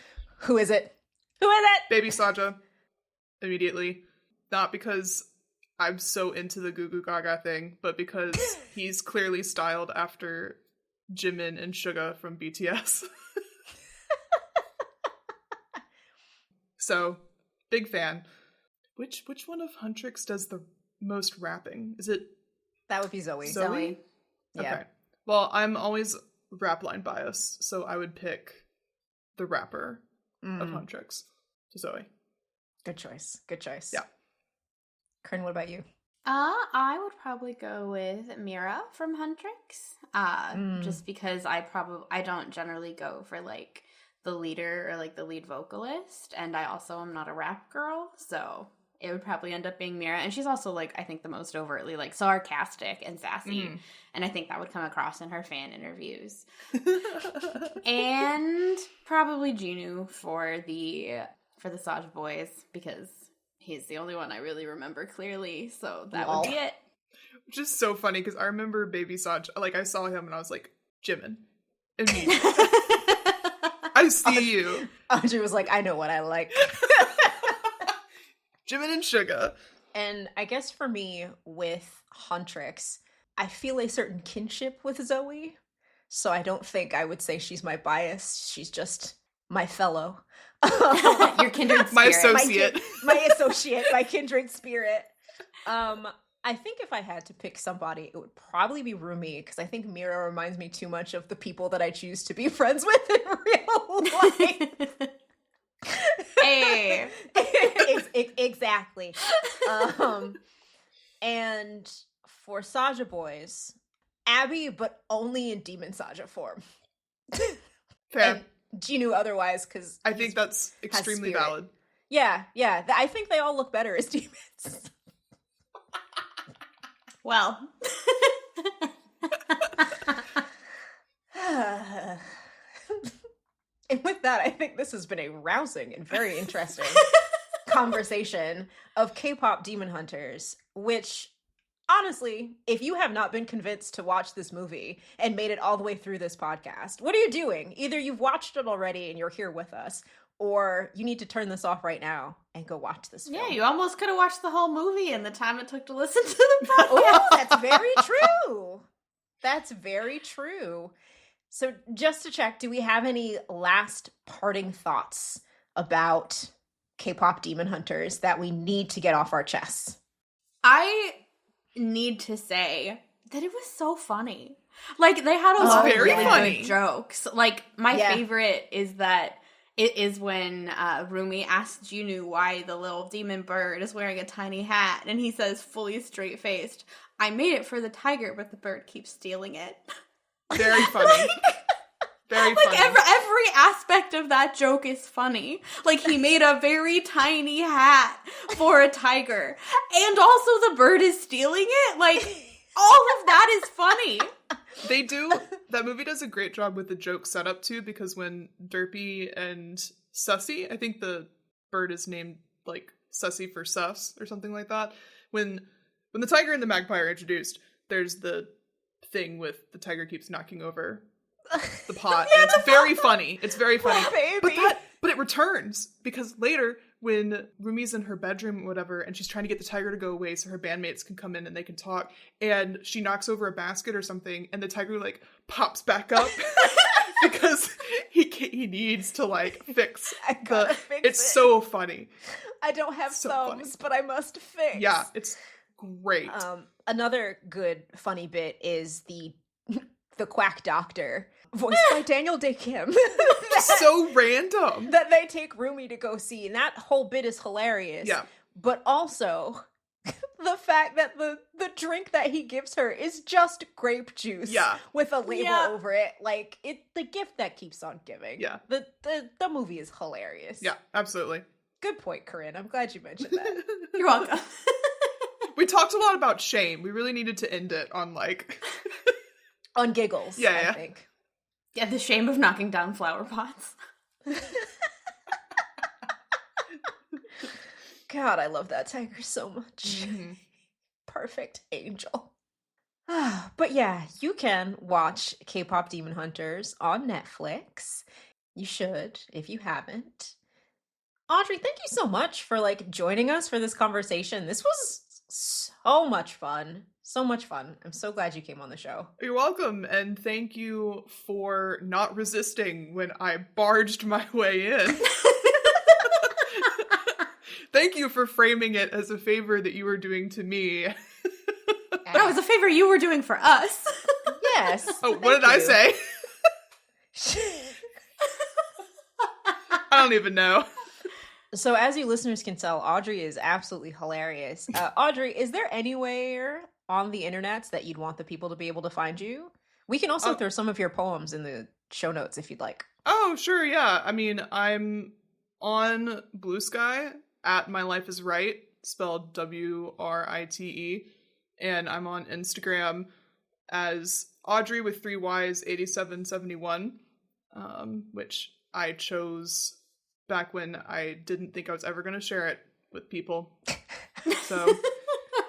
who is it? Who is it? Baby Saja, immediately. Not because I'm so into the Goo Goo Gaga thing, but because he's clearly styled after Jimin and Suga from BTS. So, big fan. Which one of Huntrix does the most rapping? Is it That would be Zoe. Zoe. Yeah. Okay. Well, I'm always rap line biased, so I would pick the rapper of Huntrix, Zoe. Good choice. Good choice. Yeah. Corinne, what about you? I would probably go with Mira from Huntrix. Just because I don't generally go for like the leader or like the lead vocalist, and I also am not a rap girl, so it would probably end up being Mira. And she's also like, I think, the most overtly like sarcastic and sassy, and I think that would come across in her fan interviews. And probably Jinu for the Saja Boys, because he's the only one I really remember clearly, so that would be it. Which is so funny, because I remember Baby Saja, like, I saw him and I was like, Jimin. Immediately. I see you. Audrey was like, I know what I like. Jimin and Suga. And I guess for me, with Huntrix, I feel a certain kinship with Zoe. So I don't think I would say she's my bias. She's just my fellow. Your kindred spirit. My associate. My associate, my kindred spirit. I think if I had to pick somebody, it would probably be Rumi, because I think Mira reminds me too much of the people that I choose to be friends with in real life. Hey. Exactly. And for Saja Boys, Abby, but only in Demon Saja form. Fair. And Jinu otherwise, because I think that's extremely spirit. valid. Yeah. I think they all look better as demons. Well. And with that, I think this has been a rousing and very interesting conversation of K-pop Demon Hunters, which, honestly, if you have not been convinced to watch this movie and made it all the way through this podcast, what are you doing? Either you've watched it already and you're here with us, or you need to turn this off right now and go watch this film. Yeah, you almost could have watched the whole movie in the time it took to listen to the podcast. Oh, that's very true. That's very true. So just to check, do we have any last parting thoughts about K-pop Demon Hunters that we need to get off our chests? I need to say that it was so funny. Like, they had a lot of very really funny. good jokes. Like, my favorite is that it is when Rumi asks Jinu why the little demon bird is wearing a tiny hat, and he says, fully straight-faced, I made it for the tiger, but the bird keeps stealing it. Very funny. Very funny. Like, every aspect of that joke is funny. Like, he made a very tiny hat for a tiger. And also the bird is stealing it. Like, all of that is funny. That movie does a great job with the joke setup, too, because when Derpy and Sussy, I think the bird is named, like, Sussy for sus, or something like that. When the tiger and the magpie are introduced, there's the thing with the tiger keeps knocking over the pot, and it's very funny. It's very funny. Baby. But it returns, because later, when Rumi's in her bedroom or whatever, and she's trying to get the tiger to go away so her bandmates can come in and they can talk, and she knocks over a basket or something, and the tiger, like, pops back up, because he needs to, like, fix it's so funny. I don't have thumbs, but I must fix. Yeah, it's great. Another good funny bit is the quack doctor, voiced by Daniel Day Kim. So random. That they take Rumi to go see, and that whole bit is hilarious. Yeah. But also, the fact that the drink that he gives her is just grape juice. Yeah. With a label over it. Like, the gift that keeps on giving. Yeah. The movie is hilarious. Yeah, absolutely. Good point, Corinne. I'm glad you mentioned that. You're welcome. We talked a lot about shame. We really needed to end it on, like... on giggles, I think. Yeah, the shame of knocking down flower pots. God, I love that tiger so much. Mm-hmm. Perfect angel. But yeah, you can watch K-Pop Demon Hunters on Netflix. You should, if you haven't. Audrey, thank you so much for, like, joining us for this conversation. This was so much fun. So much fun. I'm so glad you came on the show. You're welcome, and thank you for not resisting when I barged my way in. Thank you for framing it as a favor that you were doing to me. That was a favor you were doing for us. Yes. Oh, what did I say? I don't even know. So as you listeners can tell, Audrey is absolutely hilarious. Audrey, is there anywhere on the internet that you'd want the people to be able to find you? We can also throw some of your poems in the show notes if you'd like. Oh, sure, yeah. I mean, I'm on Blue Sky at My Life Is Right, spelled WRITE, and I'm on Instagram as Audrey with 3 Ys 8771, which I chose back when I didn't think I was ever going to share it with people. So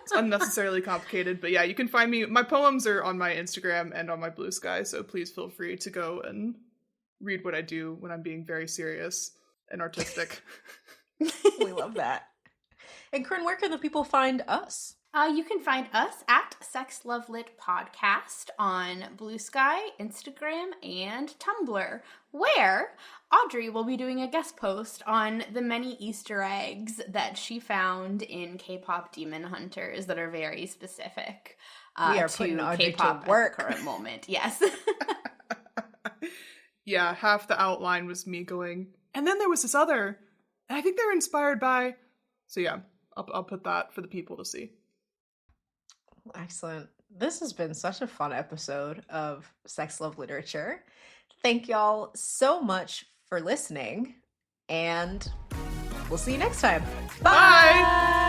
it's unnecessarily complicated. But yeah, you can find me. My poems are on my Instagram and on my Blue Sky, so please feel free to go and read what I do when I'm being very serious and artistic. We love that. And Corinne, where can the people find us? You can find us at Sex Love Lit Podcast on Blue Sky, Instagram, and Tumblr, where Audrey will be doing a guest post on the many Easter eggs that she found in K-Pop Demon Hunters that are very specific we are to K-pop to work at the current moment. Yes. Yeah, half the outline was me going, and then there was this other, and I think they're inspired by, so yeah, I'll put that for the people to see. Excellent. This has been such a fun episode of Sex Love Literature. Thank y'all so much for listening, and we'll see you next time. Bye!